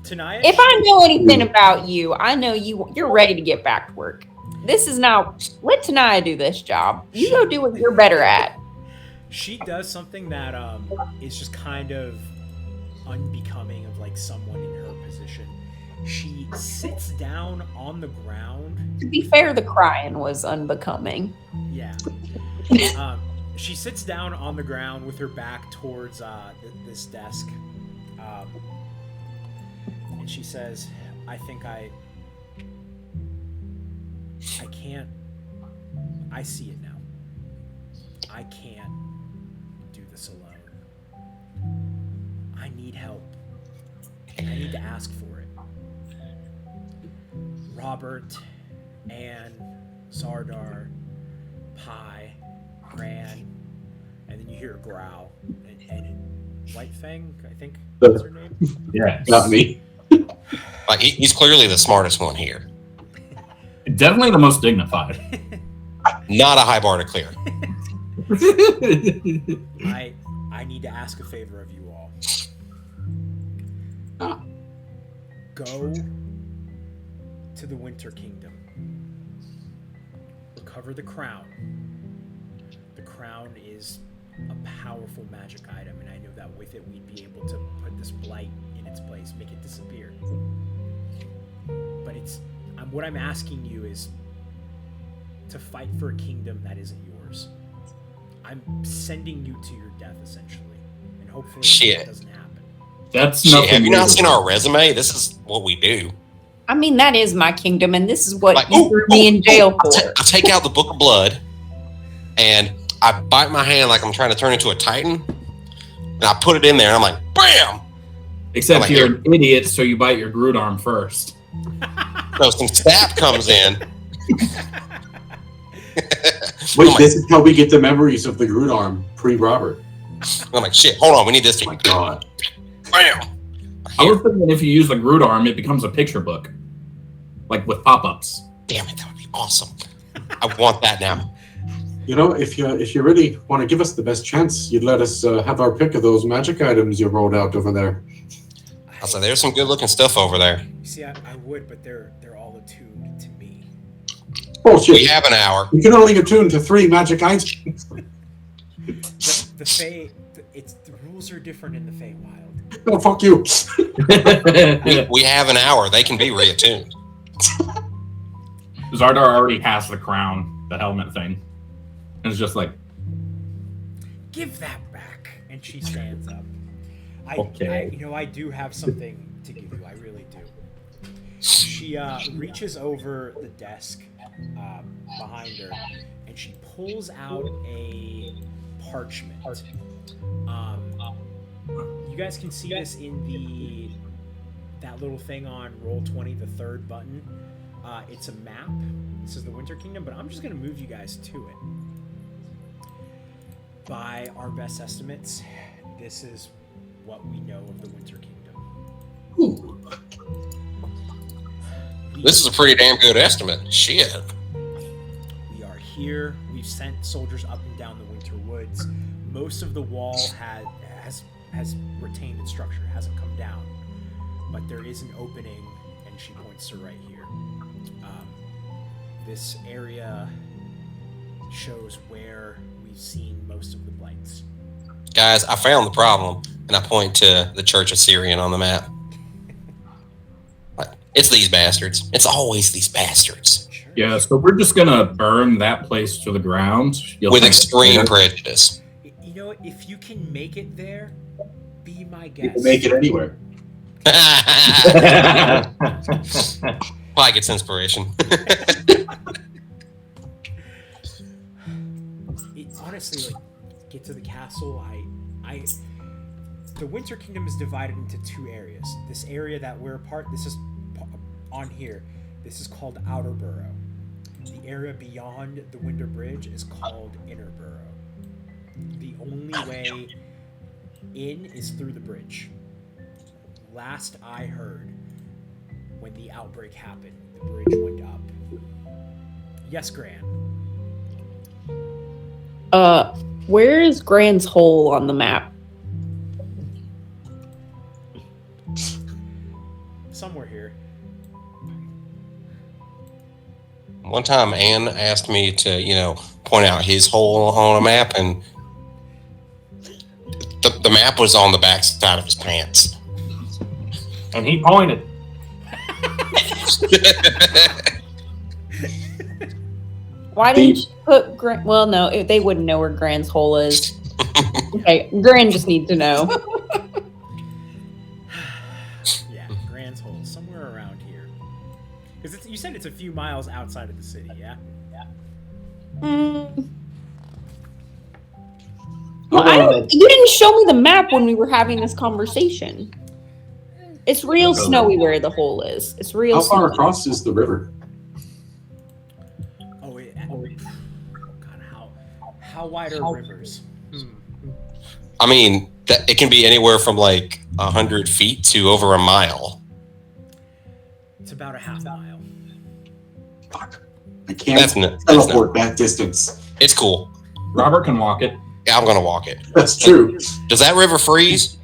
Tanaya? If I know anything about you, I know you're ready to get back to work. This is not, let Tanaya do this job. You go do what you're better at. She does something that is just kind of unbecoming of like someone in her position. She sits down on the ground. To be fair, the crying was unbecoming. Yeah. She sits down on the ground with her back towards this desk. And she says, I think I can't. I see it now. I can't do this alone. I need help. I need to ask for it. Robert, Anne, Xardaar, Pi, Gran, and then you hear a growl. And White Fang, I think that's her name. Yeah. Got me. Like he's clearly the smartest one here. Definitely the most dignified. Not a high bar to clear. I need to ask a favor of you all. Go to the Winter Kingdom. Recover the crown. The crown is a powerful magic item, and I know that with it we'd be able to put this blight in its place, make it disappear. But what I'm asking you is to fight for a kingdom that isn't yours. I'm sending you to your death, essentially, and hopefully that doesn't happen. That's Shit, nothing. have you not seen our resume? This is what we do. I mean, that is my kingdom, and this is what you threw me in jail for. I take out the Book of Blood, and I bite my hand like I'm trying to turn into a Titan, and I put it in there, and I'm like, BAM! Except like, you're an idiot, so you bite your Groot arm first. So some sap comes in. Wait, this is how we get the memories of the Groot arm pre-Robert. I'm like, shit, hold on, we need this Oh thing. my god. BAM! I was thinking if you use the Groot arm, it becomes a picture book. Like with pop-ups. Damn it, that would be awesome. I want that now. You know, if you really want to give us the best chance, you'd let us have our pick of those magic items you rolled out over there. I said, there's some good looking stuff over there. You see, I would, but they're all attuned to me. Bullshit. We have an hour. You can only attune to 3 magic items. The Fae, the rules are different in the Feywild. Oh, fuck you. We have an hour. They can be reattuned. Xardaar already has the crown, the helmet thing. And it's just like, Give that back. And she stands up. Okay. I do have something to give you. I really do. She reaches over the desk behind her, and she pulls out a parchment. You guys can see this in that little thing on Roll20, the third button. It's a map. This is the Winter Kingdom, but I'm just going to move you guys to it. By our best estimates, this is what we know of the Winter Kingdom. Ooh. This is a pretty damn good estimate. Shit. We are here. We've sent soldiers up and down the Winter Woods. Most of the wall has retained its structure, hasn't come down. But there is an opening, and she points to right here. this area shows where we've seen most of the blights. Guys, I found the problem, and I point to the Church of Syrian on the map. It's these bastards. It's always these bastards. Sure. Yeah, so we're just gonna burn that place to the ground. With extreme prejudice. You know what? If you can make it there, be my You guest. can make it anywhere. Like it's inspiration. Honestly, like, get to the castle. The Winter Kingdom is divided into two areas. This area that we're a part. This is on here. This is called Outer Burrow. The area beyond the Winter Bridge is called Inner Burrow. The only way in is through the bridge. Last I heard, when the outbreak happened, the bridge went up. Yes, Gran. Where is Gran's hole on the map? Somewhere here. One time, Anne asked me to, point out his hole on a map, and the map was on the back side of his pants. And he pointed. Why didn't you put Gran? Well, no, they wouldn't know where Gran's hole is. Okay, Gran just needs to know. Yeah, Gran's hole, somewhere around here. Because you said it's a few miles outside of the city, yeah? Mm. Well, you didn't show me the map when we were having this conversation. It's real snowy where the hole is. It's real How far snowy. across is the river? God, how wide are rivers? I mean, it can be anywhere from like 100 feet to over a mile. It's about a half mile. Fuck. I can't That's teleport that distance. It's cool. Robert can walk it. Yeah, I'm gonna walk it. That's true. Does that river freeze?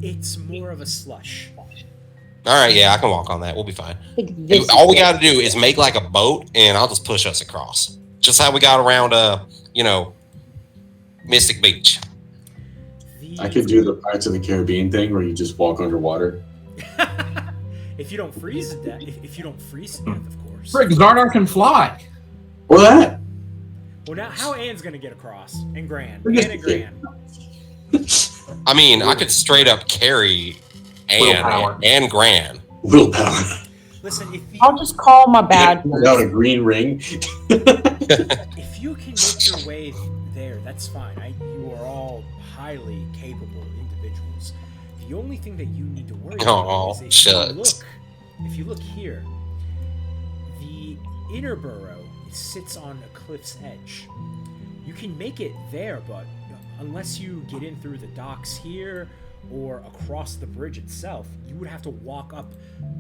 It's more of a slush. All right, yeah, I can walk on that. We'll be fine. Like this All we way. got to do is make like a boat, and I'll just push us across. Just how we got around, Mystic Beach. I could do the Pirates of the Caribbean thing where you just walk underwater. If you don't freeze to death, if you don't freeze to death, of course. Frick, Xardaar can fly. Or that. Well, now how Anne's gonna get across? And Gran. We're just- Anne and Gran. I mean, I could straight up carry Willpower. and Gran. Willpower. Listen, I'll just call my bad. Without a green ring. if you can make your way there, that's fine. You are all highly capable individuals. The only thing that you need to worry about is if you look here, the inner burrow sits on a cliff's edge. You can make it there, but unless you get in through the docks here or across the bridge itself, you would have to walk up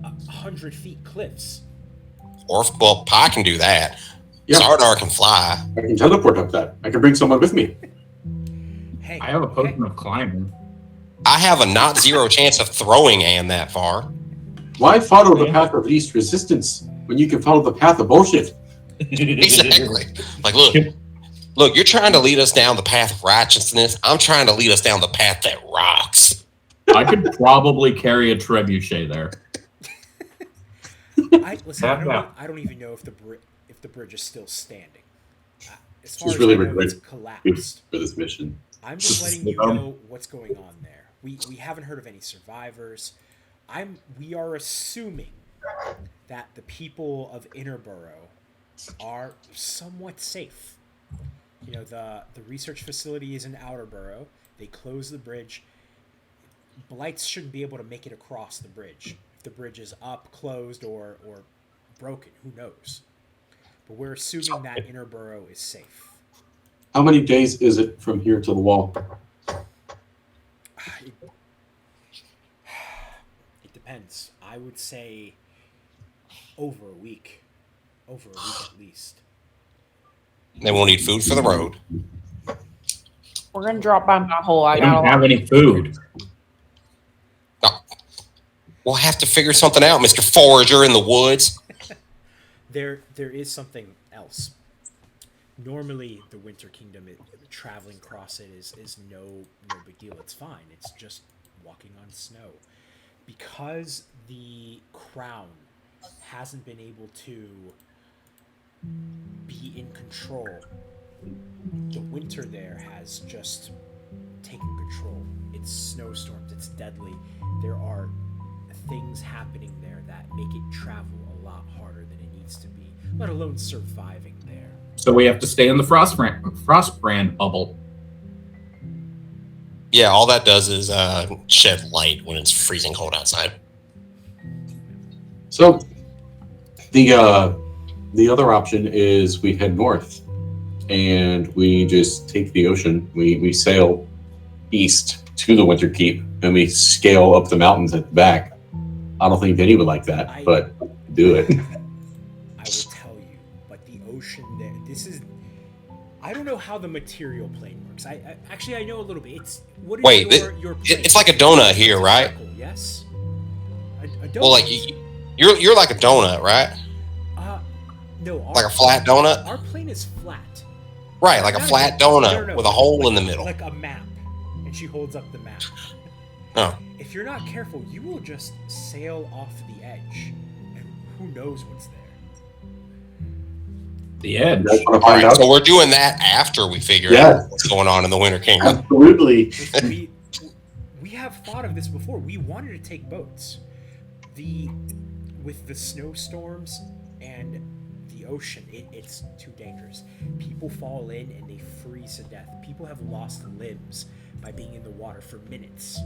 100 feet cliffs. Well, Pi can do that. Yeah. Xardaar can fly. I can teleport up that. I can bring someone with me. Hey, I have a potion of climbing. I have a not zero chance of throwing Anne that far. Why follow the path of least resistance when you can follow the path of bullshit? Exactly. Like, look, you're trying to lead us down the path of righteousness. I'm trying to lead us down the path that rocks. I could probably carry a trebuchet there. I don't even know if the bridge is still standing. As far Just as really I know, regret it's collapsed. for this mission. I'm just letting you know what's going on there. We haven't heard of any survivors. We are assuming that the people of Innerborough are somewhat safe. You know, the research facility is in Outerborough. They closed the bridge. Blights shouldn't be able to make it across the bridge. If the bridge is up, closed, or broken, who knows? But we're assuming that Innerborough is safe. How many days is it from here to the wall? It depends. I would say over a week. Over a week at least. They won't eat food for the road. We're gonna drop by my hole. I I don't have any food. We'll have to figure something out, Mr. Forager in the woods. there is something else. Normally, the Winter Kingdom, traveling across it is no big deal. It's fine. It's just walking on snow. Because the crown hasn't been able to be in control, the winter there has just taken control. It's snowstorms. It's deadly. There are things happening there that make it travel a lot harder than it needs to be, let alone surviving there. So we have to stay in the Frostbrand bubble. Yeah, all that does is shed light when it's freezing cold outside. So the other option is we head north and we just take the ocean. We sail east to the Winter Keep and we scale up the mountains at the back. I don't think Vinny would like that, but do it. I will tell you, but the ocean there, I don't know how the material plane works. I actually I know a little bit. Your plane? It's like a donut here, right? Circle, yes. A donut. Well, like you're like a donut, right? No. Like a flat donut? Our plane is flat. Right, like a flat donut No. with a hole in the middle. Like a map. And she holds up the map. Oh. If you're not careful, you will just sail off the edge. And who knows what's there. The edge. All right, so we're doing that after we figure out what's going on in the Winter Kingdom. Absolutely. We have thought of this before. We wanted to take boats. With the snowstorms and the ocean, it's too dangerous. People fall in and they freeze to death. People have lost limbs by being in the water for minutes.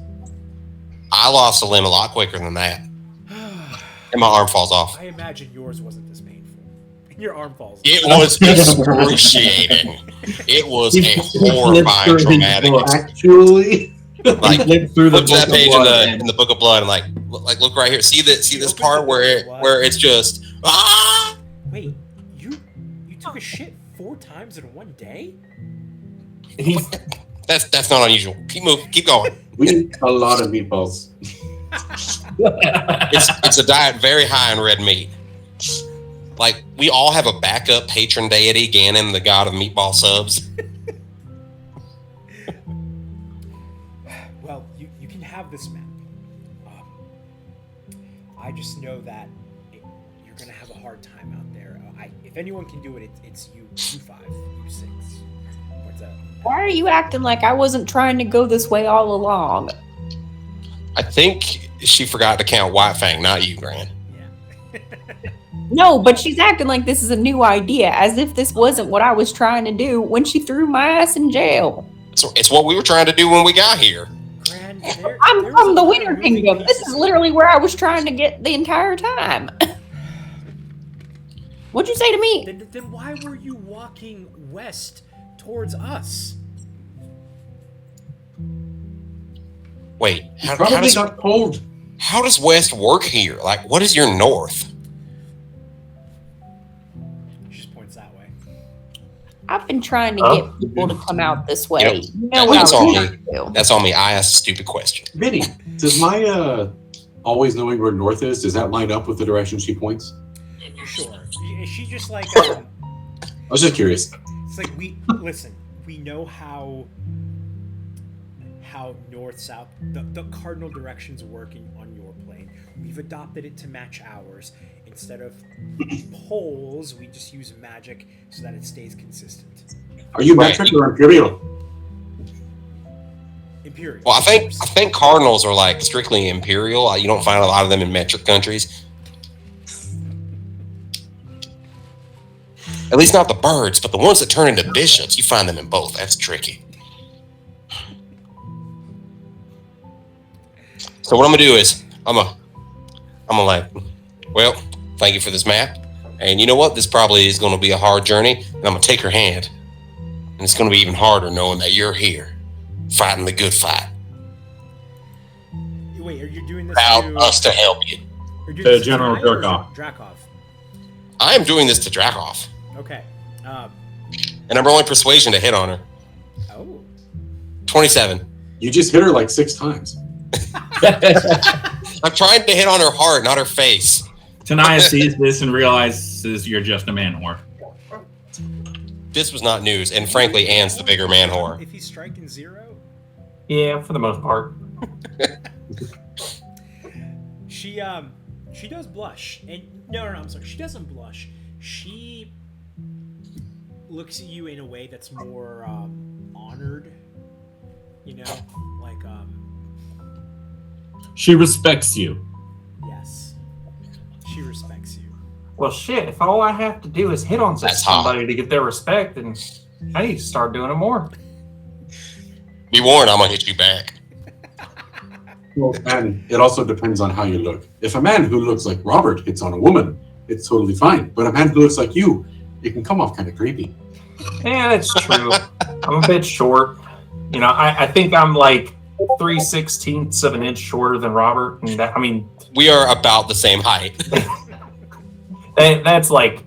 I lost a limb a lot quicker than that. And my arm falls off. I imagine yours wasn't this painful. Your arm falls off. It was excruciating. It was a horrifying, traumatic experience. Actually, like through look to that page in the Book of Blood and like look right here. See this part where it's just Wait, you took a shit 4 times in one day? That's not unusual. Keep going. We eat a lot of meatballs. It's a diet very high in red meat. Like, we all have a backup patron deity, Ganon, the god of meatball subs. Well, you can have this map. I just know that you're going to have a hard time out there. If anyone can do it, it's you 5, you 6. Why are you acting like I wasn't trying to go this way all along? I think she forgot to count White Fang, not you, Gran. Yeah. No, but she's acting like this is a new idea, as if this wasn't what I was trying to do when she threw my ass in jail. It's what we were trying to do when we got here. Gran, I'm from the Winter Kingdom. This is literally where I was trying to get the entire time. What'd you say to me? Then why were you walking west towards us? Wait, how got cold. How does west work here? Like, what is your north? She just points that way. I've been trying to get people to come out this way. You know that's what I on was me. trying to do. That's on me. I asked a stupid question. Vinny, does my always knowing where north is, does that line up with the direction she points? Sure. Is she just like I was just curious. It's like we know how north south the cardinal directions work on your plane. We've adopted it to match ours. Instead of poles, we just use magic so that it stays consistent. Are you metric or imperial? Imperial. Well, I think cardinals are like strictly imperial. You don't find a lot of them in metric countries. At least not the birds, but the ones that turn into bishops, you find them in both. That's tricky. So what I'm gonna do is I'm gonna like, well, thank you for this map, and you know what? This probably is gonna be a hard journey, and I'm gonna take her hand, and it's gonna be even harder knowing that you're here, fighting the good fight. Wait, are you doing this Without us to help you? To General Drakov. I am doing this to Drakov. Okay. And I'm rolling persuasion to hit on her. Oh. 27. You just hit her like 6 times. I'm trying to hit on her heart, not her face. Tanaya sees this and realizes you're just a man whore. This was not news, and frankly, Anne's the bigger man whore. If he's striking 0? Yeah, for the most part. She does blush. And no, I'm sorry. She doesn't blush. She looks at you in a way that's more honored. You know, like She respects you. yes. She respects you. Well, shit, if all I have to do is hit on That's somebody to get their respect, then I need to start doing it more. Be warned, I'm gonna hit you back. Well, and it also depends on how you look. If a man who looks like Robert hits on a woman, it's totally fine. But a man who looks like you, it can come off kind of creepy. Yeah, that's true. I'm a bit short. You know, I think I'm like 3/16 of an inch shorter than Robert. And that, I mean, We are about the same height. that's like,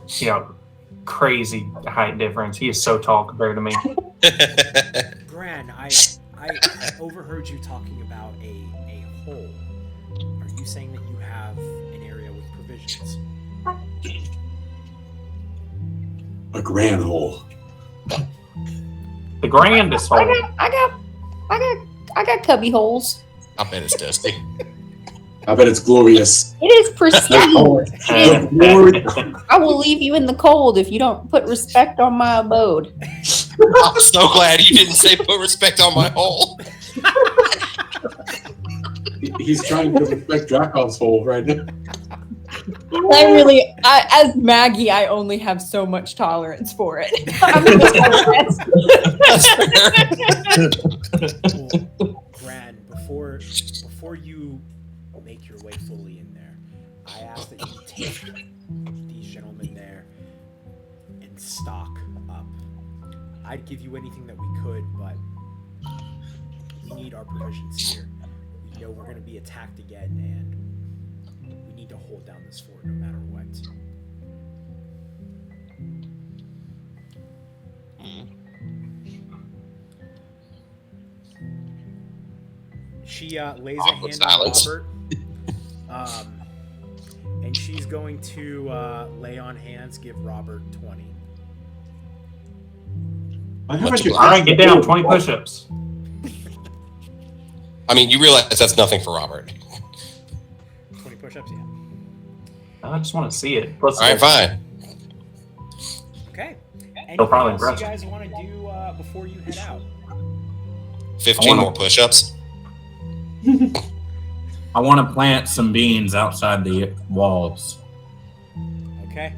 you know, crazy height difference. He is so tall compared to me. Gran, I overheard you talking about a hole. Are you saying that you have an area with provisions? A grand hole. The grandest hole. I got cubby holes. I bet it's dusty. I bet it's glorious. It is pristine. Glory- I will leave you in the cold if you don't put respect on my abode. I'm so glad you didn't say put respect on my hole. He's trying to respect Drakov's hole right now. As Maggie, I only have so much tolerance for it. Well, Gran, before you make your way fully in there, I ask that you take these gentlemen there and stock up. I'd give you anything that we could, but we need our provisions here. We know we're going to be attacked again, and we need to hold down this fort no matter what. She lays a Awkward hand silence. on Robert, and she's going to lay on hands, give Robert 20. Why haven't you All right, get down. 20 push-ups. I mean, you realize that's nothing for Robert. 20 push-ups, yeah. I just want to see it. Let's All right, fine. Okay. They'll probably Anything else impress you guys want to do before you head out? 15 more push-ups. I want to plant some beans outside the walls. Okay.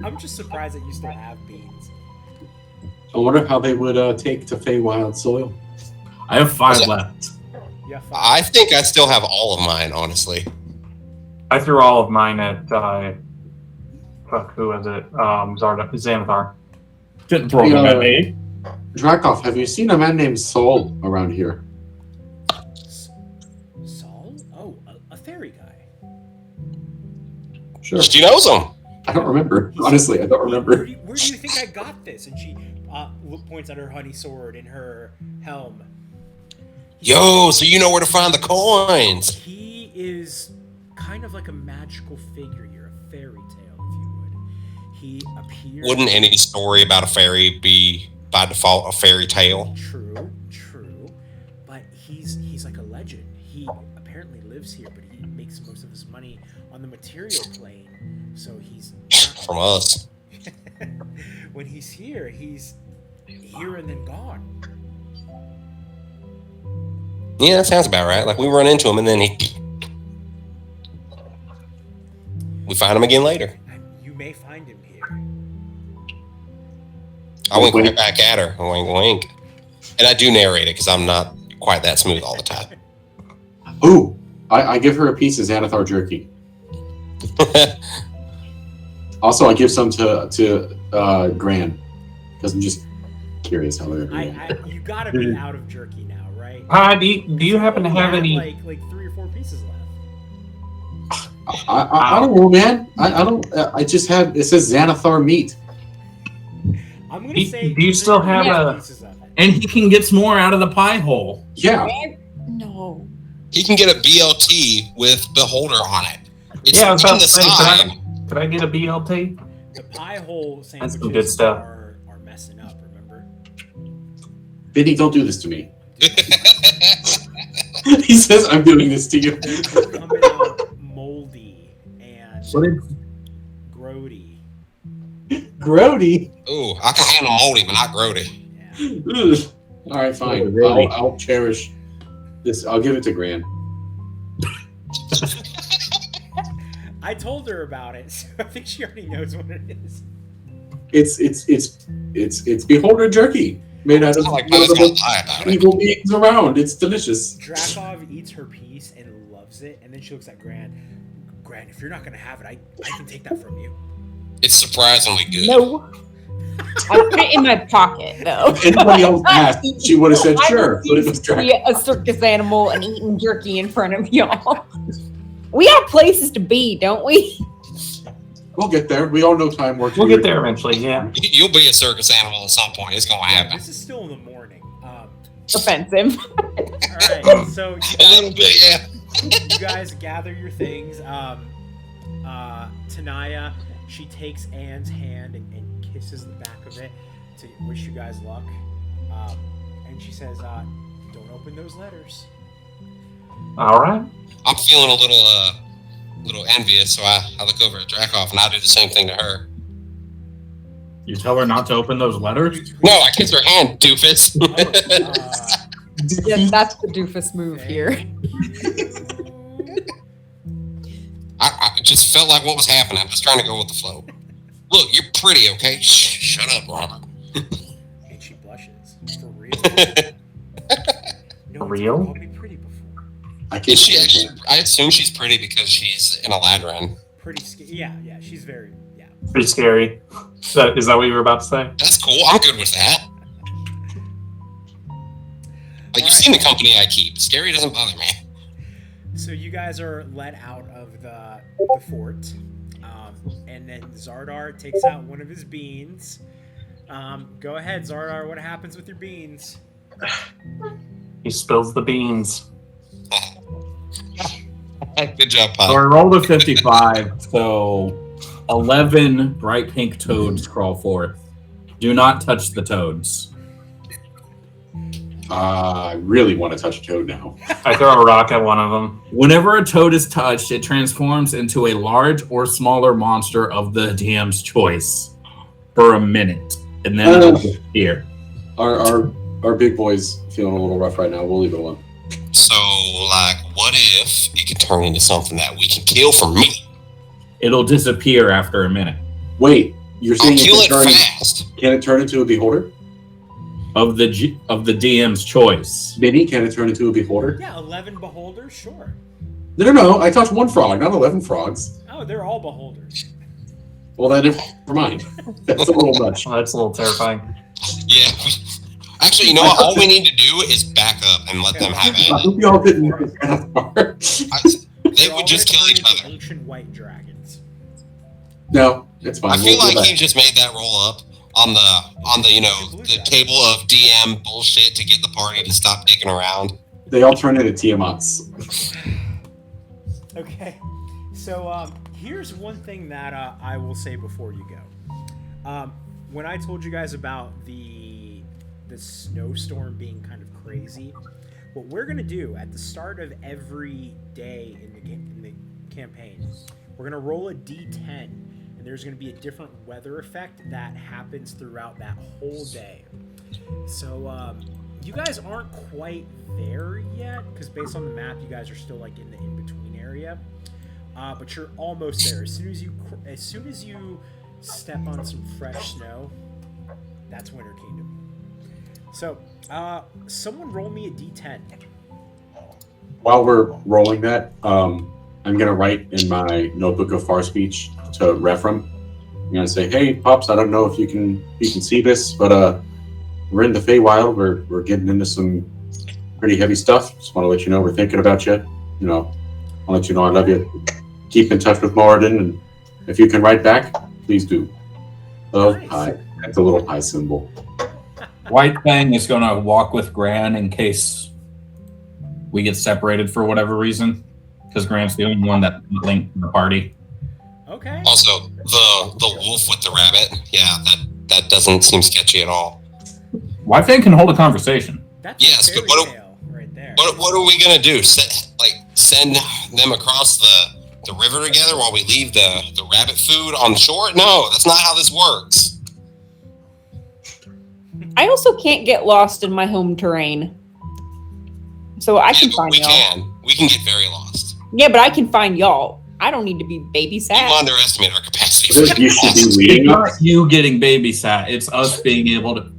I'm just surprised that you still have beans. I wonder how they would take to Feywild soil. I have 5 left. Yeah, fine. I think I still have all of mine, honestly. I threw all of mine at who was it? Xanathar. Didn't throw them at me. Drakov, have you seen a man named Saul around here? Saul? Oh, a fairy guy. Sure. She knows him. I don't remember. Honestly, I don't remember. Where do you think I got this? And she points at her honey sword and her helm. Yo, so you know where to find the coins. He is kind of like a magical figure here, a fairy tale, if you would. He appears... Wouldn't any story about a fairy be, by default, a fairy tale? True. But he's like a legend. He apparently lives here, but he makes most of his money on the material plane. So he's... From us. When he's here and then gone. Yeah, that sounds about right. Like, we run into him, and then we find him again later. You may find him here. I wink right back at her. Wink, wink. And I do narrate it, because I'm not quite that smooth all the time. Ooh, I give her a piece of Xanathar jerky. Also, I give some to Gran, because I'm just curious how they're doing. You gotta be out of jerky now, right? Hi, do you happen to have any? Like 3 or 4 pieces left. I don't know, man. I don't. I just have. It says Xanathar meat. I'm gonna say. Do you still have a? Pieces of it. And he can get some more out of the pie hole. Yeah. No. He can get a BLT with Beholder on it. It's Yeah, I was in about the to say, side. could I get a BLT? The pie hole That's sandwiches some good stuff. are messing up, remember? Vinny, don't do this to me. He says I'm doing this to you. They're coming out moldy and grody. Grody. Ooh, I can handle moldy, but not grody. Yeah. Ugh. All right, fine. Really? I'll cherish this. I'll give it to Gran. I told her about it, so I think she already knows what it is. It's beholder jerky made out It's of not like one of Buzz the gonna most lie about it. evil beings around. It's delicious. Drakov eats her piece and loves it, and then she looks at Gran. Gran, if you're not gonna have it, I can take that from you. It's surprisingly good. No. I put it in my pocket, though. If anybody else asked, she would have said sure, but it was Be Drac. a circus animal and eating jerky in front of y'all. We have places to be, don't we? We'll get there. We all know time works. We'll weird. get there eventually, yeah. You'll be a circus animal at some point. It's gonna happen. This is still in the morning. Offensive. All right, so A little bit, yeah. you guys gather your things. Tanaya, she takes Anne's hand and kisses the back of it to wish you guys luck. And she says, "Don't open those letters." All right. I'm feeling a little envious, so I look over at Drakov and I do the same thing to her. You tell her not to open those letters? No, I kiss her hand, doofus. Yeah, that's the doofus move here. I just felt like what was happening. I'm just trying to go with the flow. Look, you're pretty, okay? Shut up, Robert. And she blushes. For real. No For one's real? called me pretty before. I can Is she actually? I assume she's pretty because she's in a Ladrin. Pretty yeah, she's very, yeah. Pretty scary. Is that what you were about to say? That's cool. I'm good with that. Like, you've seen the company I keep. Scary doesn't bother me. So you guys are let out of the fort, and then Xardaar takes out one of his beans. Go ahead, Xardaar. What happens with your beans? He spills the beans. Good job, So I Pop. rolled a 55, so 11 bright pink toads crawl forth. Do not touch the toads. I really want to touch a toad now. I throw a rock at one of them. Whenever a toad is touched, it transforms into a large or smaller monster of the DM's choice for a minute, and then it will disappear. Our big boy's feeling a little rough right now. We'll leave it alone. So, like, what if it could turn into something that we can kill for me? It'll disappear after a minute. Wait, you're I'll saying kill it can fast. it turn into a beholder? Of the DM's choice. Vinny, can it turn into a beholder? Yeah, 11 beholders, sure. No. I touched one frog, not 11 frogs. Oh, they're all beholders. Well, then never mind. That's a little much. Well, that's a little terrifying. Yeah. Actually, you know what? All we need to do is back up and let them have I it. hope y'all didn't work that far. They They're all would just gonna kill each turn into other. Ancient white dragons. No, it's fine. I feel We'll like go he back. just made that roll up on the the table of DM bullshit to get the party to stop dicking around. They all turn into Tiamats. Okay, so here's one thing that I will say before you go. When I told you guys about the snowstorm being kind of crazy, what we're gonna do at the start of every day in the campaign, we're gonna roll a D10, and there's gonna be a different weather effect that happens throughout that whole day. So you guys aren't quite there yet, because based on the map, you guys are still like in the in-between area. But you're almost there. As soon as you step on some fresh snow, that's Winter Kingdom. So, someone roll me a D10. While we're rolling that, I'm gonna write in my notebook of far speech to Rephram. I'm gonna say, "Hey, Pops, I don't know if you can see this, but we're in the Feywild. We're getting into some pretty heavy stuff. Just want to let you know we're thinking about you. You know, I'll let you know I love you. Keep in touch with Moradin, and if you can write back, please do. Love, Nice. pie. That's a little pie symbol. White Fang is going to walk with Gran in case we get separated for whatever reason. because Gran's the only one that linked to the party. Okay. Also, the wolf with the rabbit. Yeah, that doesn't seem sketchy at all. Wi-Fi can hold a conversation. That's Yes, a but fairy what tale right there. What are we gonna do? Send them across the river together while we leave the rabbit food on the shore? No, that's not how this works. I also can't get lost in my home terrain. So I can find y'all. We can get very lost. Yeah, but I can find y'all. I don't need to be babysat. You underestimate our capacity. This used to be It's leading not us. you getting babysat. It's us being able to.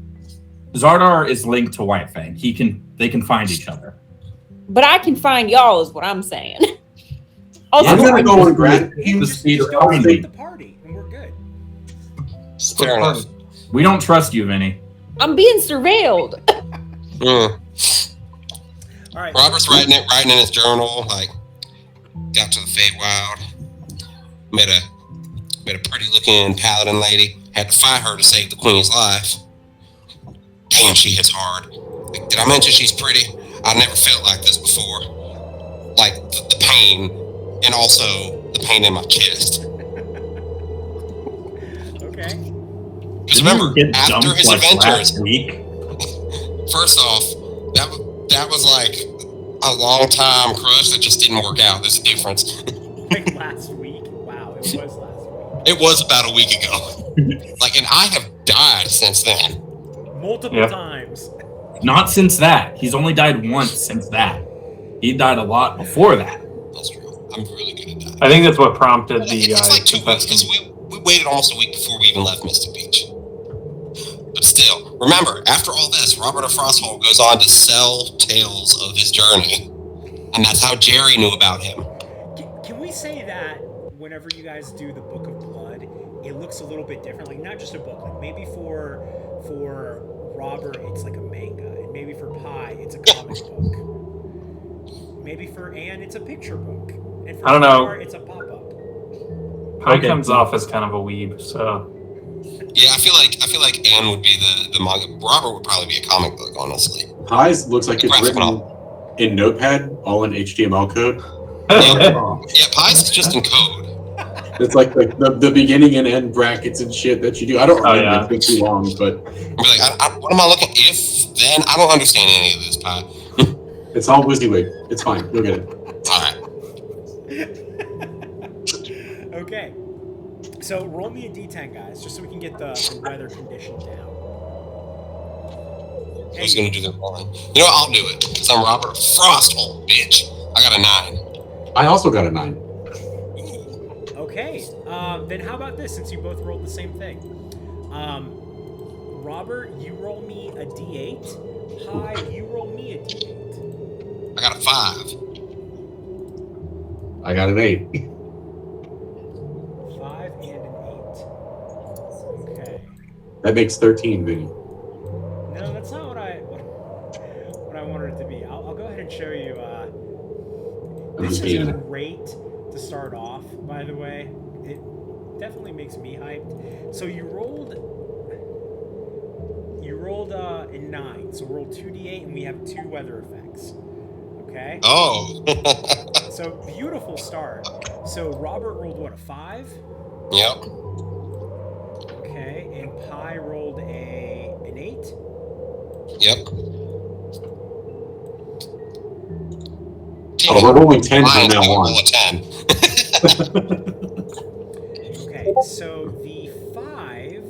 Xardaar is linked to White Fang. They can find each other. But I can find y'all is what I'm saying. Also, I'm gonna go on Gran. The speed of don't party. the party, and we're good. Fair enough. We don't trust you, Vinny. I'm being surveilled. Mm. All right. Robert's writing in his journal. Like, got to the Feywild, met a pretty looking paladin lady. Had to fight her to save the queen's life. Damn, she hits hard. Like, did I mention she's pretty? I've never felt like this before. Like the pain, and also the pain in my chest. Okay. Because remember, Get after dumped his like adventures, last week. first off, that was like a long time crush that just didn't work out. There's a difference. Like last week. Wow, it was last week. It was about a week ago. Like, and I have died since then. Multiple times. Not since that. He's only died once since that. He died a lot before that. That's true. I'm really good at that. I think that's what prompted the It's like 2 weeks because confession. we waited almost a week before we even left Mystic Beach. But still, remember, after all this, Robert of Frosthold goes on to sell tales of his journey. And that's how Jerry knew about him. Can we say that whenever you guys do the Book of Blood, it looks a little bit different? Like, not just a book. Like, maybe for Robert, it's like a manga. And maybe for Pi, it's a comic book. Maybe for Anne, it's a picture book. And for I don't know. Xardaar, it's a pop-up. Pi Okay. comes off as kind of a weeb, so Yeah, I feel like Anne would be the manga. Robert would probably be a comic book, honestly. Pies looks like it's Graphic written in Notepad, all in HTML code. Yeah, Pi's just in code. It's like the beginning and end brackets and shit that you do. I don't remember. yeah. It's been too long, but I'd be like, what am I looking? If then I don't understand any of this, Pi. it's all WYSIWYG. It's fine. You'll get it. All right. Okay. So roll me a d10, guys, just so we can get the weather condition down. Who's gonna do the rolling? You know what? I'll do it because I'm Robert Frosthold, bitch. I got a 9. I also got a 9. Okay. Then how about this, since you both rolled the same thing? Robert, you roll me a d8. Pi, you roll me a d8. I got a 5. I got an 8. 5 and an 8. Okay. That makes 13, Vinny. No, that's not what I wanted it to be. I'll go ahead and show you. I'm This just being is great to start off, by the way. It definitely makes me hyped. So you rolled a 9. So roll 2d8, and we have 2 weather effects. Okay. Oh. So beautiful start. So Robert rolled what, a 5? Yep. Okay, and Pi rolled an 8. Yep. Oh, we're rolling 10 from now Roll on. a 10. Okay, so the 5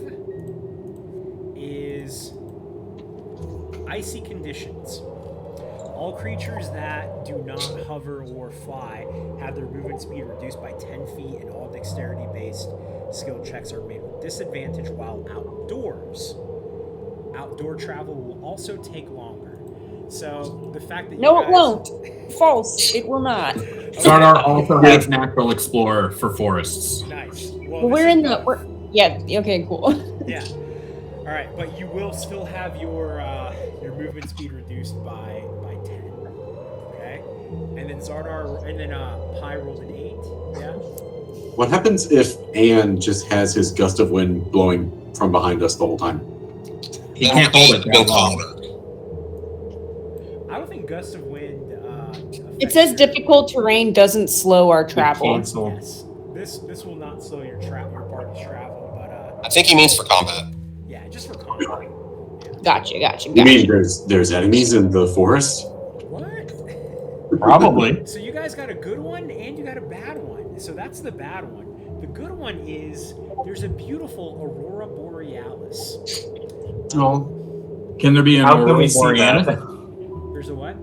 is icy conditions. All creatures that do not hover or fly have their movement speed reduced by 10 feet, and all dexterity-based skill checks are made with disadvantage while outdoors. Outdoor travel will also take longer. So the fact that you No, guys... it won't. False. It will not. Xardaar also has Natural Explorer for forests. Nice. Well, we're in the. Yeah. Okay. Cool. Yeah. All right, but you will still have your movement speed reduced by 10. Okay. And then Xardaar, and then Pi rolled an 8. Yeah. What happens if Anne just has his gust of wind blowing from behind us the whole time? He can't hold it that long. I don't think gust of wind It says difficult terrain doesn't slow our travel. Cancel. Yes. This will not slow your party's travel, but I think he means for combat. yeah, just for combat. Gotcha. You mean there's enemies in the forest? What? Probably. So you guys got a good one and you got a bad one. So that's the bad one. The good one is there's a beautiful aurora borealis. No. Can there be an How can aurora we see borealis? that? There's a what?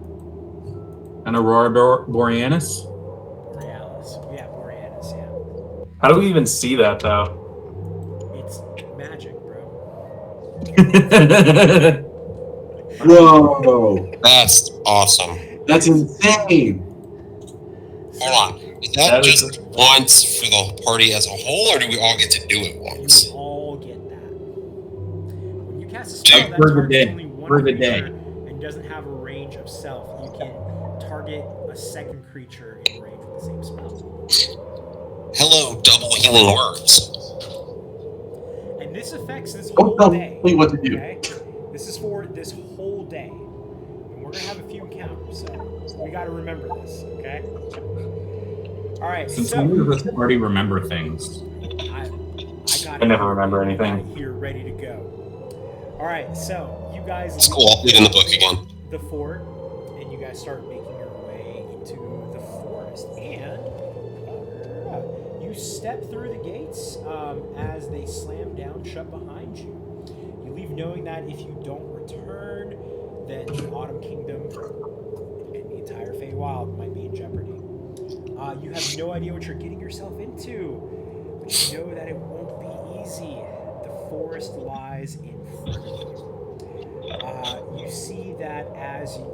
An aurora borealis? Borealis. Yeah, borealis. Yeah. How do we even see that though? It's magic, bro. Whoa. That's awesome. That's insane. Hold on. Is that That is just once for the party as a whole, or do we all get to do it once? You all get that. When you cast a Dude, spell that for the targets day. only one For the creature day. and doesn't have a range of self, you can target a second creature in range with the same spell. Hello, double healing words. And this affects this Don't whole tell day. me what to do. Okay? This is for this whole day. And we're gonna have a few encounters, so we gotta remember this, okay? Alright, Since so when does this party remember things? I got I never remember anything. here ready to go. Alright, so you guys It's cool. I'll put it in the book again. the fort, and you guys start making your way into the forest, and you step through the gates as they slam down shut behind you. You leave knowing that if you don't return, then the Autumn Kingdom and the entire Feywild might be in jeopardy. You have no idea what you're getting yourself into, but you know that it won't be easy. The forest lies in front of you. You see that as you...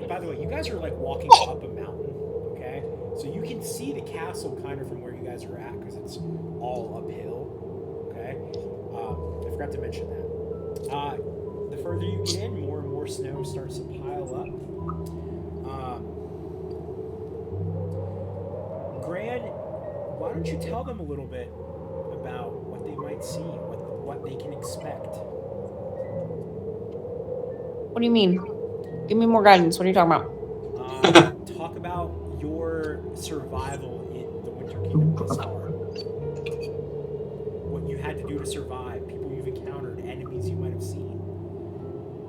By the way, you guys are like walking up a mountain, okay? So you can see the castle kind of from where you guys are at because it's all uphill, okay? I forgot to mention that. The further you get in, more and more snow starts to pile up. Gran, why don't you tell them a little bit about what they might see, what they can expect? What do you mean? Give me more guidance. What are you talking about? Talk about your survival in the Winter Kingdom thus far. What you had to do to survive, people you've encountered, enemies you might have seen.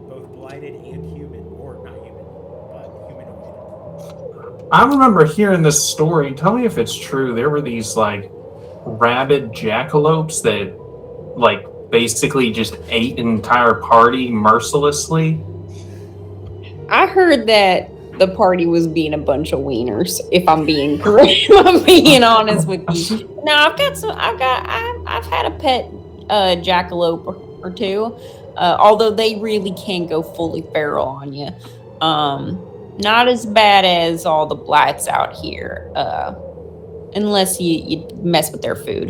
Both blighted and human, or not human, but humanoid. I remember hearing this story. Tell me if it's true. There were these like rabid jackalopes that like basically just ate an entire party mercilessly. I heard that the party was being a bunch of wieners. If I'm being correct, if I'm being honest with you. Now I've had a pet jackalope or two. Although they really can go fully feral on you. Not as bad as all the blights out here, unless you mess with their food.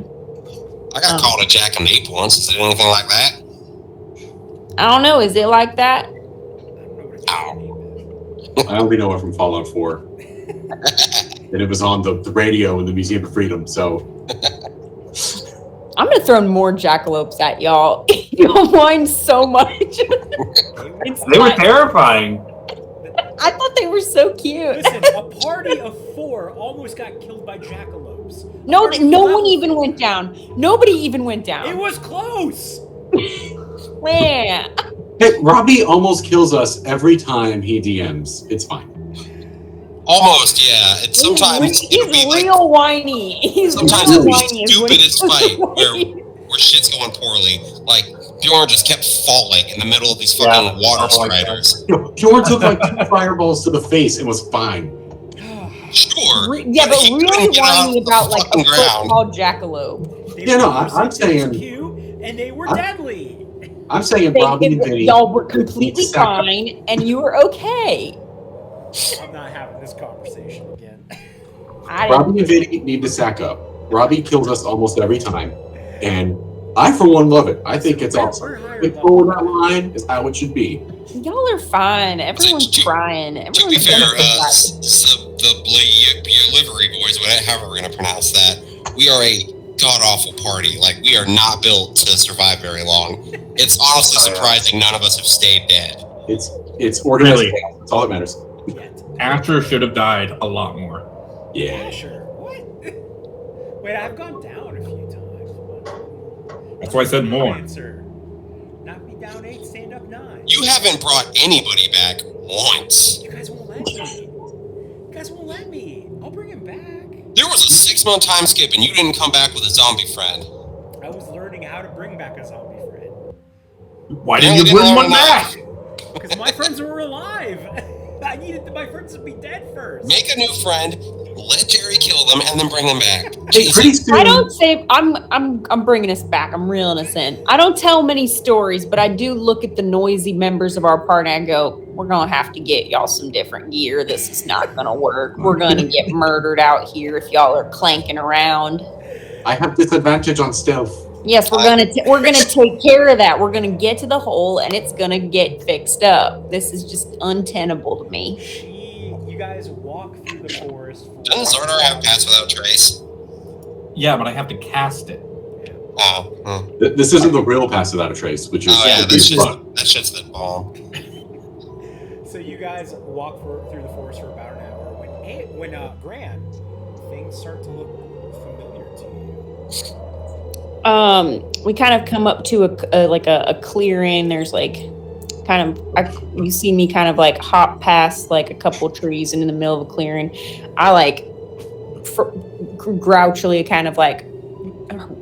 I got called a jackanape once. Is it anything like that? I don't know. Is it like that? I don't know what its Ow. name I only know it from Fallout 4. And it was on the radio in the Museum of Freedom, so... I'm gonna throw more jackalopes at y'all. Y'all whine so much. They were terrifying. I thought they were so cute. Listen, a party of 4 almost got killed by jackalopes. No Party one level even 4. went down. Nobody even went down. It was close. Man. Hey, Robbie almost kills us every time he DMs. It's fine. Almost, yeah. It's sometimes it'll be He's like real whiny. He's sometimes real it'll be whiny. is what stupidest he's fight doing. where shit's going poorly. Like Bjorn just kept falling in the middle of these fucking water Oh my God. striders. Bjorn took like 2 fireballs to the face and was fine. Sure. Yeah, but he really couldn't get off whiny the about like a fucking ground. football jackalope. They Yeah, no, were I'm saying- cute, and they were I'm- deadly. I'm saying Robbie and Vinny... Y'all were need completely to sack up. fine, and you were okay. I'm not having this conversation again. I didn't. Robbie and Vinny need to sack up. Robbie kills us almost every time. And I, for one, love it. I think it's awesome. We're higher Big level. forward that line is how it should be. Y'all are fine. Everyone's crying. To be Everyone's fair, gonna come back. the livery boys, however we're going to pronounce that, we are a god-awful party. Like, we are not built to survive very long. It's honestly surprising none of us have stayed dead. It's organized Really? chaos. That's all that matters. Yet. Asher should have died a lot more. Yeah. Sure. What? Wait, I've gone down a few times. That's why I said more. Answer. Knock me down 8, stand up 9. You haven't brought anybody back once. You guys won't let me. You guys won't let me. I'll bring him back. There was a 6-month time skip and you didn't come back with a zombie friend. I was learning how to bring back a zombie friend. Why didn't you bring one back? Because my friends were alive. I needed my friends to be dead first. Make a new friend, let Jerry kill them, and then bring them back. Hey, pretty soon. I don't say I'm bringing us back. I'm reeling us in. I don't tell many stories, but I do look at the noisy members of our party and I go, "We're gonna have to get y'all some different gear. This is not gonna work. We're gonna get murdered out here if y'all are clanking around." I have disadvantage on stealth. Yes, we're gonna take care of that. We're gonna get to the hole and it's gonna get fixed up. This is just untenable to me. You guys walk through the forest. Doesn't Xardaar have Pass Without Trace? Yeah, but I have to cast it. Oh. This isn't the real Pass Without a Trace, which is Oh yeah, the fun. that shit's the bomb. So you guys walk through the forest for about an hour. When Gran, things start to look familiar to you. We kind of come up to a clearing. There's like you see me kind of like hop past like a couple trees and in the middle of a clearing. I like grouchily kind of like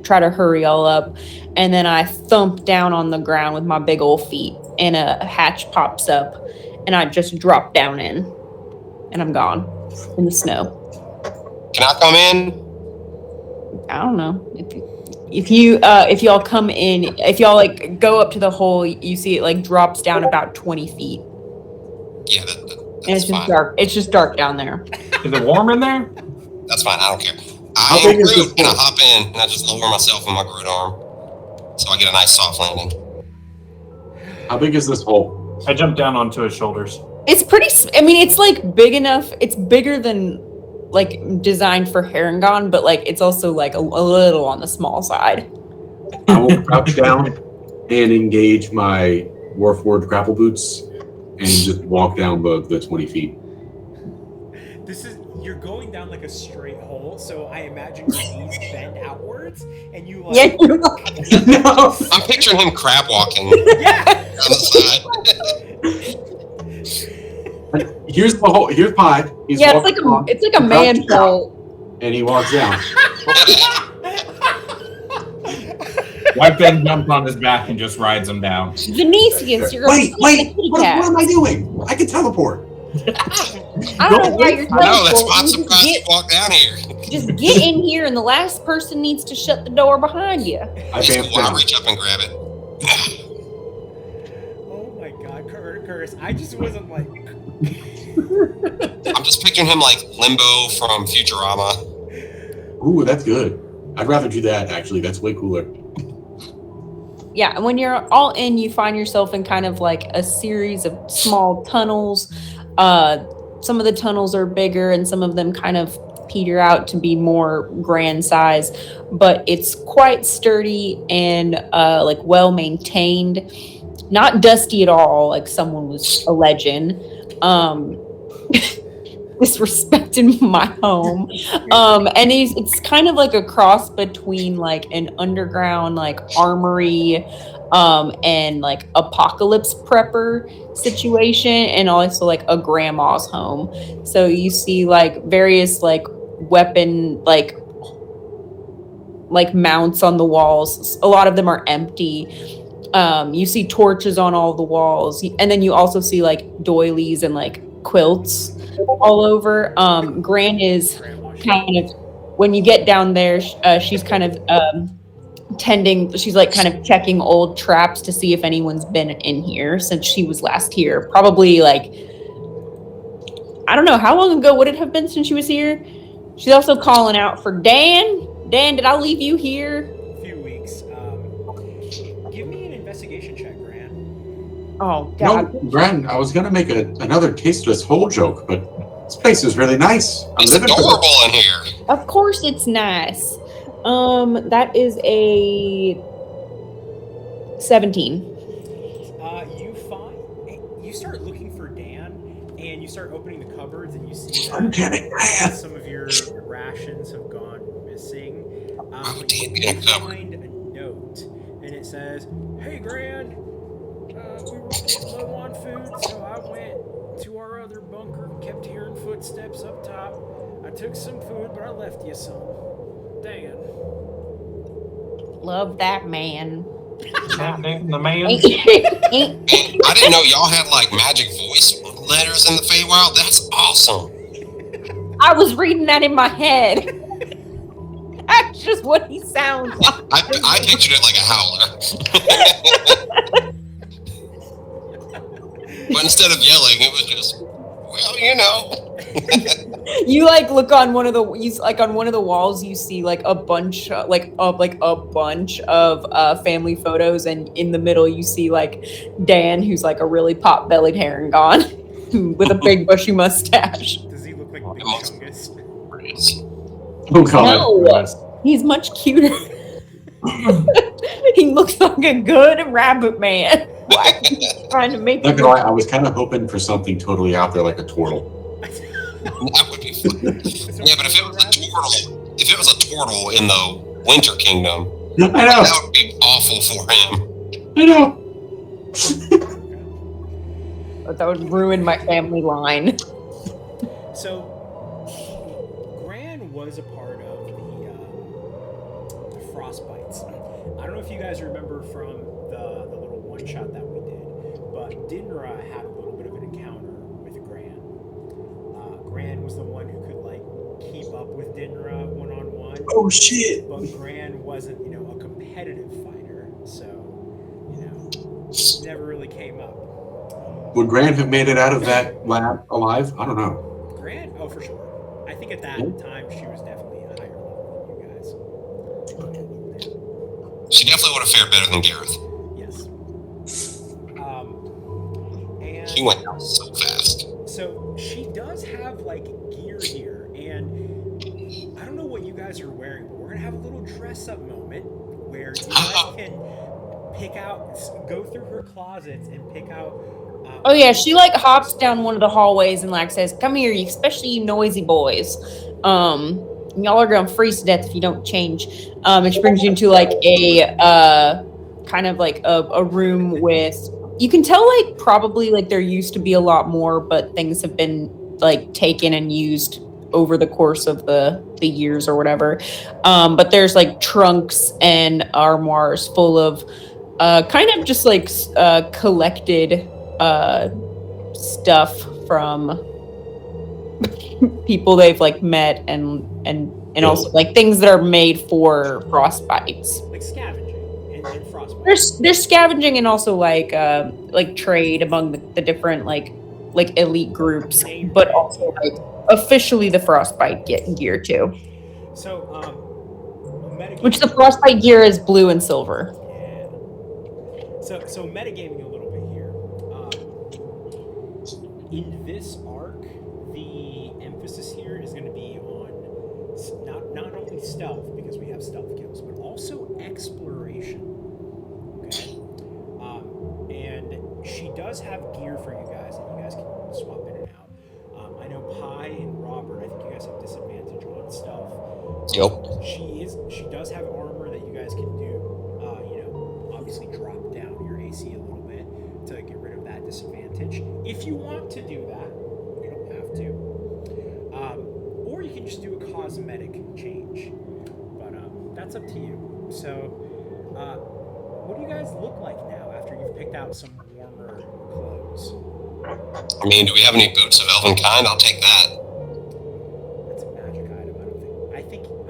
try to hurry all up, and then I thump down on the ground with my big old feet, and a hatch pops up, and I just drop down in, and I'm gone in the snow. Can I come in? I don't know if y'all come in, if y'all like go up to the hole, you see it like drops down about 20 feet. Yeah, that's And it's just fine. dark. It's just dark down there. Is it warm in there? That's fine. I don't care. How I am big is Groot, this and I hole? hop in, and I just lower myself in my Groot arm, so I get a nice soft landing. How big is this hole? I jumped down onto his shoulders. It's pretty. I mean, it's like big enough. It's bigger than like designed for Harengon, but like it's also like a little on the small side. I will crouch down and engage my Warforged grapple boots and just walk down the 20 feet. You're going down like a straight hole, so I imagine your knees bend outwards, and you like. Yeah, you're like, No! I'm picturing him crab walking Yeah. down the side. Here's the hole. Here's Pie. He's yeah, walking along, it's like a man crouched down, hole. and he walks down. White Ben jumps on his back and just rides him down. Venetians, you're Wait! What, What am I doing? I can teleport. I don't know why you're No, that's why I'm teleporting. surprised you walked down here. Just get in here, and the last person needs to shut the door behind you. I It's vamped cool. I down. reach up and grab it. Oh my God, Curtis! I just wasn't like. I'm just picturing him like Limbo from Futurama. Ooh, that's good. I'd rather do that, actually. That's way cooler. Yeah, and when you're all in, you find yourself in kind of like a series of small tunnels. Some of the tunnels are bigger, and some of them kind of peter out to be more grand size. But it's quite sturdy and like well maintained, not dusty at all, like someone was alleging. Disrespecting my home. And it's kind of like a cross between like an underground like armory and like apocalypse prepper situation, and also like a grandma's home. So you see like various like weapon like mounts on the walls. A lot of them are empty. You see torches on all the walls, and then you also see like doilies and like quilts all over. Gran is kind of, when you get down there, she's kind of she's like kind of checking old traps to see if anyone's been in here since she was last here. Probably like, I don't know, how long ago would it have been since she was here? She's also calling out for Dan. Dan, did I leave you here? A few weeks. Give me an investigation check, Gran. Oh, No, God. Gran, I was going to make another tasteless hole joke, but this place is really nice. I'm It's living for adorable this. in here. Of course it's nice. That is a 17. You start looking for Dan, and you start opening the cupboards, and you see that I'm getting mad. some of your rations have gone missing. But damn, you yeah, do cover. find a note, and it says, "Hey, Gran, we were low on food, so I went to our other bunker, kept hearing footsteps up top. I took some food, but I left you some. Dan." Love that man. Goddamn, the man. Ain't- Man, I didn't know y'all had like magic voice letters in the Feywild. That's awesome. I was reading that in my head. That's just what he sounds like. I pictured it like a howler. But instead of yelling, it was just, well, you know. You like look on one of the on one of the walls. You see like a bunch of family photos, and in the middle you see like Dan, who's like a really pot-bellied Harengon with a big bushy mustache. Does he look like Big Amongst- Chungus? Oh god. No, he's much cuter. He looks like a good rabbit man. Why are you trying to make Not gonna lie, I was kind of hoping for something totally out there like a turtle. That would be fun. Yeah, but if it was a turtle in the Winter Kingdom, I know. that would be awful for him. I know. That would ruin my family line. So, Gran was a part of the Frostbites. I don't know if you guys remember from the little one-shot that we did, but Dinra had a little bit of an encounter with Gran. Gran was the one who could, like, keep up with Dinra one-on-one. Oh shit. But Gran wasn't, a competitive fighter, so, never really came up. Would Gran have made it out of that lab alive? I don't know. Gran? Oh, for sure. I think at that time she was definitely a higher level than you guys. She definitely would have fared better than Gareth. Yes. And He went down so fast. so she does have like gear here, and I don't know what you guys are wearing, but we're gonna have a little dress up moment where you guys can go through her closets and pick out. Oh yeah, she like hops down one of the hallways and like says, "Come here, especially you noisy boys. Y'all are gonna freeze to death if you don't change." And she brings you into like a kind of like a room with. You can tell like probably like there used to be a lot more, but things have been like taken and used over the course of the years or whatever. But there's like trunks and armoires full of kind of just like collected stuff from people they've like met and also like things that are made for frostbites. Like scavenging and frostbite. There's scavenging and also like trade among the different like elite groups, but also like officially the frostbite gear too. So metagaming. Which the frostbite gear is blue and silver. Yeah. So metagaming a little bit here. In this arc, the emphasis here is going to be on not only stealth, because we have stealth kills, but also exploration. Okay. And she does have gear for you guys that you guys can swap in and out. I know Pi and Robert, I think you guys have disadvantage on stealth. Yep. She does have armor that you guys can do. Obviously drop down your AC a little bit to get rid of that disadvantage. If you want to do that, you don't have to. Or you can just do a cosmetic change. But that's up to you. So, what do you guys look like now after you've picked out some warmer clothes? I mean, do we have any boots of elven kind? I'll take that. That's a magic item. I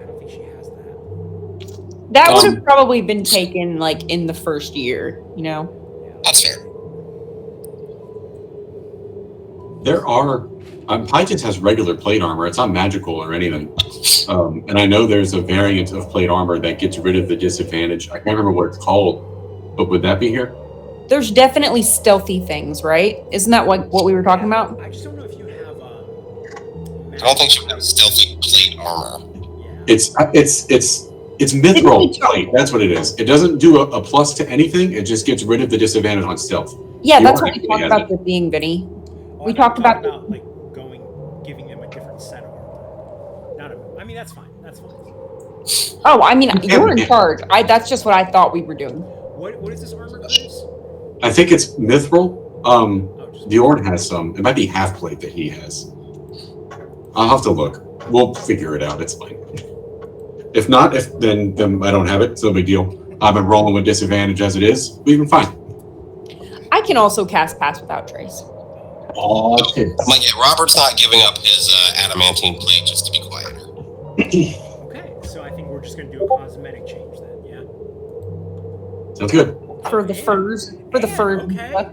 don't think she has that. That would have probably been taken like in the first year, Yeah. That's fair. There are. Pi just has regular plate armor. It's not magical or anything. And I know there's a variant of plate armor that gets rid of the disadvantage. I can't remember what it's called, but would that be here? There's definitely stealthy things, right? Isn't that what we were talking about? I just don't know if you have. I don't think she would have stealthy plate armor. Yeah. It's mithril plate. That's what it is. It doesn't do a plus to anything. It just gets rid of the disadvantage on stealth. Yeah, You that's are what we actually talked has about it. with being Vinny. Oh, Well, We I talked thought about- like giving them a different set of armor. Not a. I mean, that's fine. That's fine. Oh, I mean, you're in charge. That's just what I thought we were doing. What is this armor cruise? I think it's mithril. Just Bjorn has some. It might be half plate that he has. I'll have to look. We'll figure it out. It's fine. If not, then I don't have it. It's no big deal. I've been rolling with disadvantage as it is. We've been fine. I can also cast Pass Without Trace. Oh, I'm like, yeah, Robert's not giving up his adamantine plate just to be quieter. Okay, so I think we're just gonna do a cosmetic change then. Yeah. Sounds good. For the furs. For the fur. Okay.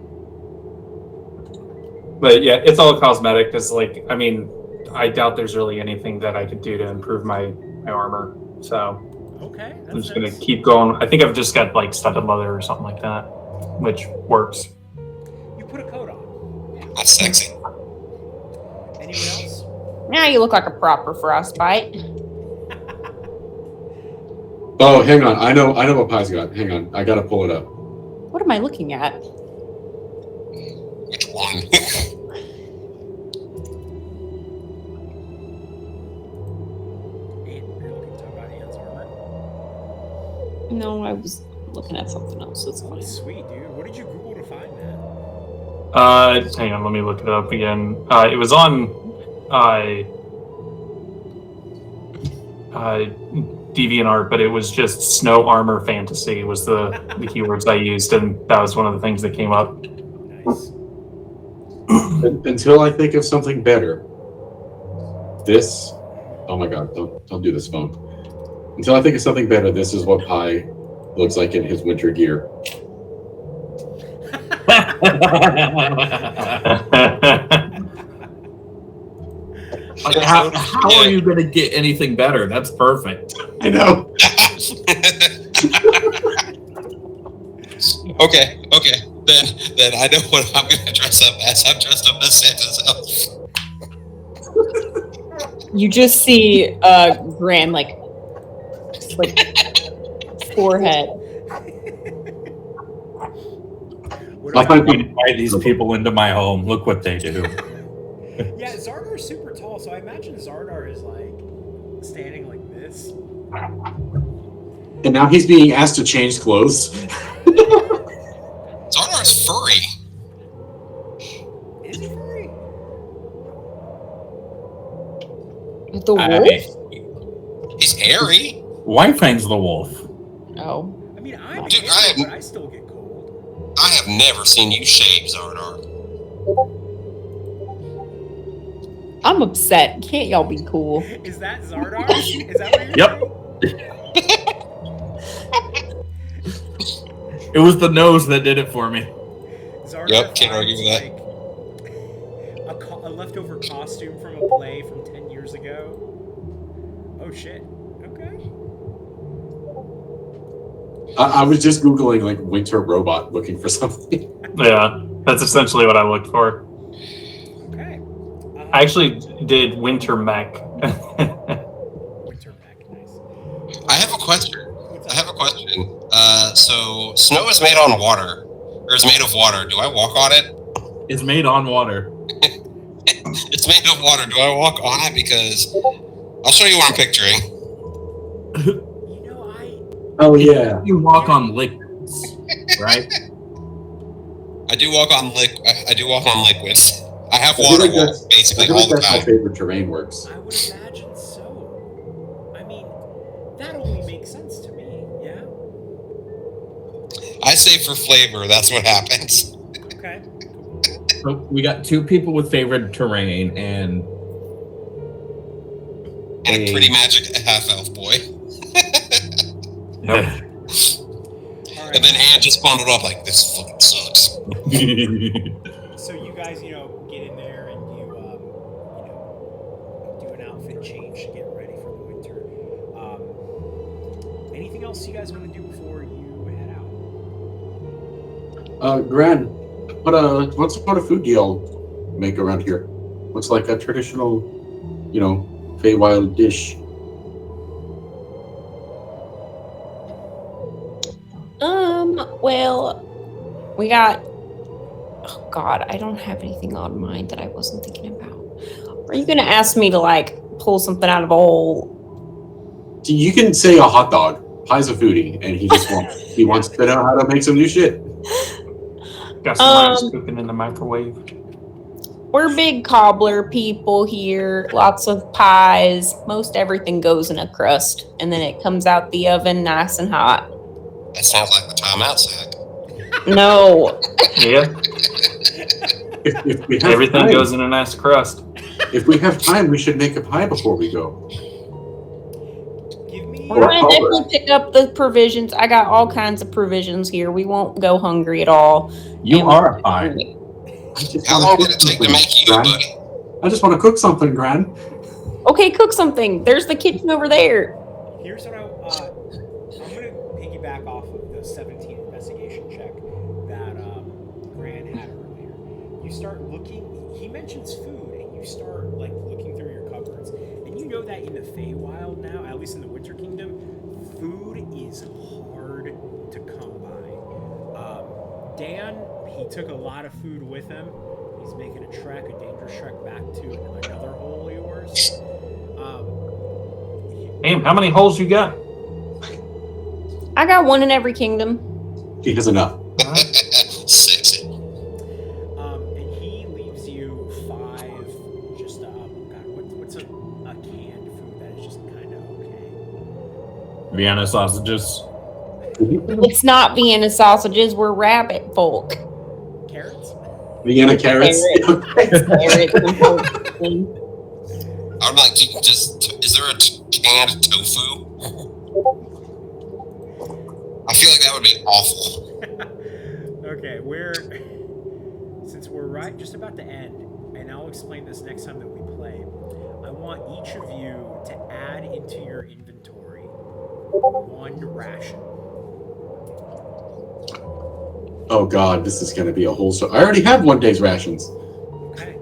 But yeah, it's all cosmetic. Because I mean, I doubt there's really anything that I could do to improve my armor. So Okay. That's I'm just gonna nice. keep going. I think I've just got studded leather or something like that, which works. You put a coat on. That's sexy. Anyone else? Now you look like a proper frostbite. Oh, hang on. I know what Pie's got. Hang on. I gotta pull it up. What am I looking at? Which one? You're looking to talk about Anne's armor. No, I was looking at something else. That's fine. Sweet, dude. What did you Google to find that? Hang on, let me look it up again. It was on DeviantArt, but it was just snow armor fantasy was the keywords I used, and that was one of the things that came up. Nice. Until I think of something better. This. Oh my God! Don't do this phone. Until I think of something better, this is what Pie looks like in his winter gear. How are you going to get anything better? That's perfect. I know. Okay. Then I know what I'm going to dress up as. I'm dressed up as Santa's elf. You just see Gran forehead. What I'll do I- find some- Invite these people into my home. Look what they do. Yeah, Xardaar's super tall, so I imagine Xardaar is standing like this. And now he's being asked to change clothes. Xardaar's furry. Is he furry? The wolf? He's hairy. Whitefang's the wolf. Oh. I mean, I'm Dude, hairy, but I still get cold. I have never seen you shave, Xardaar. I'm upset. Can't y'all be cool? Is that Xardaar? Is that what you're Yep. saying? It was the nose that did it for me. Xardaar Yep, can't argue finds, with that. a leftover costume from a play from 10 years ago. Oh shit. Okay. I was just Googling winter robot looking for something. Yeah, that's essentially what I looked for. Okay. I actually did winter mech. Winter mech, nice. I have a question. What's I have a question. So snow is made on water, or is made of water. Do I walk on it? It's made on water. It's made of water. Do I walk on it? Because I'll show you what I'm picturing. You know, Oh yeah. You walk on liquids, right? I do walk on liquids. I have I feel water like walk that's- basically I feel all like the that's how time. favorite terrain works. I would imagine so. I mean, that only makes sense to me, yeah? I say for flavor, that's what happens. Okay. So we got two people with favorite terrain, and And a pretty magic half elf boy. All right. And then Anne just bundled up like, this fucking sucks. So you guys, get in there and you do an outfit change to get ready for the winter. Anything else you guys want to do before you head out? Gran, what sort of food do y'all make around here? What's like a traditional, Feywild dish? Well, we got Oh God, I don't have anything on mind that I wasn't thinking about. Are you gonna ask me to like pull something out of a hole? You can say a hot dog. Pie's a foodie, and he wants to know how to make some new shit. Got some ice cooking in the microwave. We're big cobbler people here. Lots of pies. Most everything goes in a crust, and then it comes out the oven nice and hot. That sounds like the timeout sack. No. Yeah. If we have Everything time, goes in a nice crust. If we have time, we should make a pie before we go. Give me. We're gonna definitely pick up the provisions. I got all kinds of provisions here. We won't go hungry at all. You And are a pie. How long did it take to make you, buddy? I just want to cook something, Gran. Okay, cook something. There's the kitchen over there. Here's what I'm gonna piggyback off of the 17 investigation check that Gran had earlier. You start looking. He mentions food, and you start like looking through your cupboards, and you know that in the Feywild now, at least in the Winter Kingdom, food is hard to come by. Dan, he took a lot of food with him. He's making a dangerous trek back to another hole of yours. Damn, how many holes you got? I got one in every kingdom. He has enough. 6. And he leaves you 5. Just God, what's a canned food that is just kind of okay? Vienna sausages. It's not Vienna sausages. We're rabbit folk. Carrots. Vienna carrots. Carrots and pumpkin. I'm like, is there a canned tofu? I feel like that would be awful. Okay, since we're right just about to end, and I'll explain this next time that we play. I want each of you to add into your inventory 1 ration. Oh God, this is going to be a whole show. I already have 1 day's rations. Okay.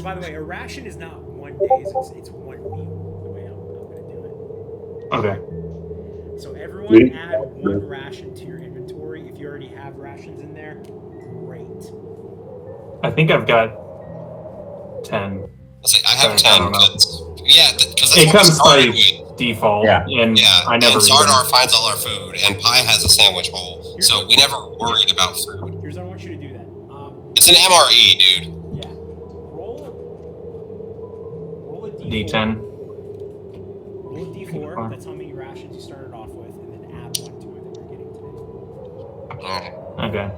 By the way, a ration is not 1 day's. It's 1 meal. The way I'm going to do it. Okay. So everyone add 1 ration to your inventory. If you already have rations in there, great. I think I've got 10. I have 10. Because It comes by default, Yeah. and I never and eat Xardaar them. finds all our food, and Pi has a sandwich hole, so we never worried about food. Here's how I want you to do that. It's an MRE, dude. Yeah. Roll a D4. D10. Roll a D4. That's how many rations you started off with, and then add 1 to it that you're getting today. Okay.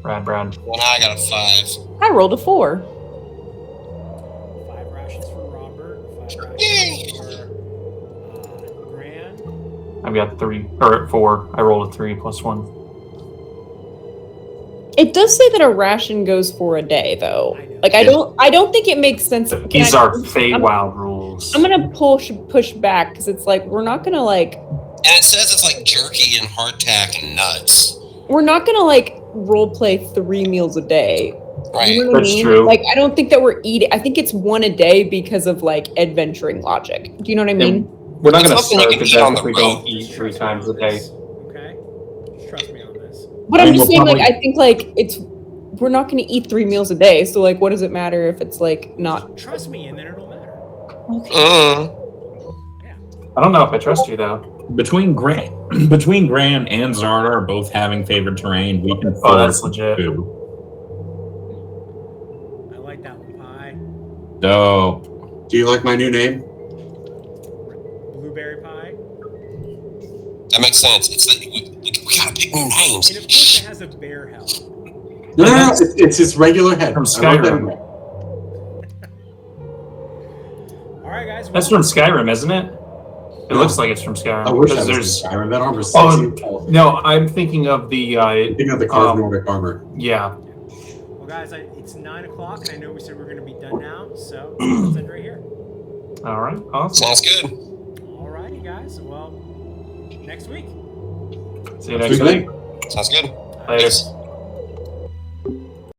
Rad Brad. Well, now I got a 5. I rolled a 4. 5 rations for Robert. 5 Yay! rations for Gran. I've got 3 or 4. I rolled a 3 plus 1. It does say that a ration goes for a day, though. I know. Like I don't think it makes sense. These are Feywild rules. I'm gonna push back because it's like we're not gonna like And it says it's like jerky and hardtack and nuts. role play 3 meals a day. Right. You know what I That's mean? true. Like I don't think that we're eating. I think it's 1 a day because of like adventuring logic. Do you know what I mean? We're not It's going to something you starve can to eat on death if the we don't road. eat 3 times a day. Okay? Just trust me on this. But I'm And just we'll saying, like, probably- I think like we're not going to eat 3 meals a day. So like, what does it matter if it's like not? Trust me, and then it'll matter. Mm. I don't know if I trust you, though. Between Gran and Xardaar both having favored terrain, we can Oh, that's force legit. food. I like that one, Pie. Dope. Do you like my new name? Blueberry Pie. That makes sense. It's like we gotta pick new names. And of course, it has a bear head. No. It's his regular head. From I love that. Skyrim. All right, guys. That's from Skyrim, isn't it? It looks like it's from Skyrim. I wish I because was there's Skyrim. That armor's Oh, sexy. no. I'm thinking of the Thinking of the carved Nordic armor. yeah. Well, guys, it's 9 o'clock, and I know we said we're going to be done now, so let's end right here. All right. Awesome. Sounds good. All righty, guys. Well, next week. See you next week. Sounds good. Later. Peace.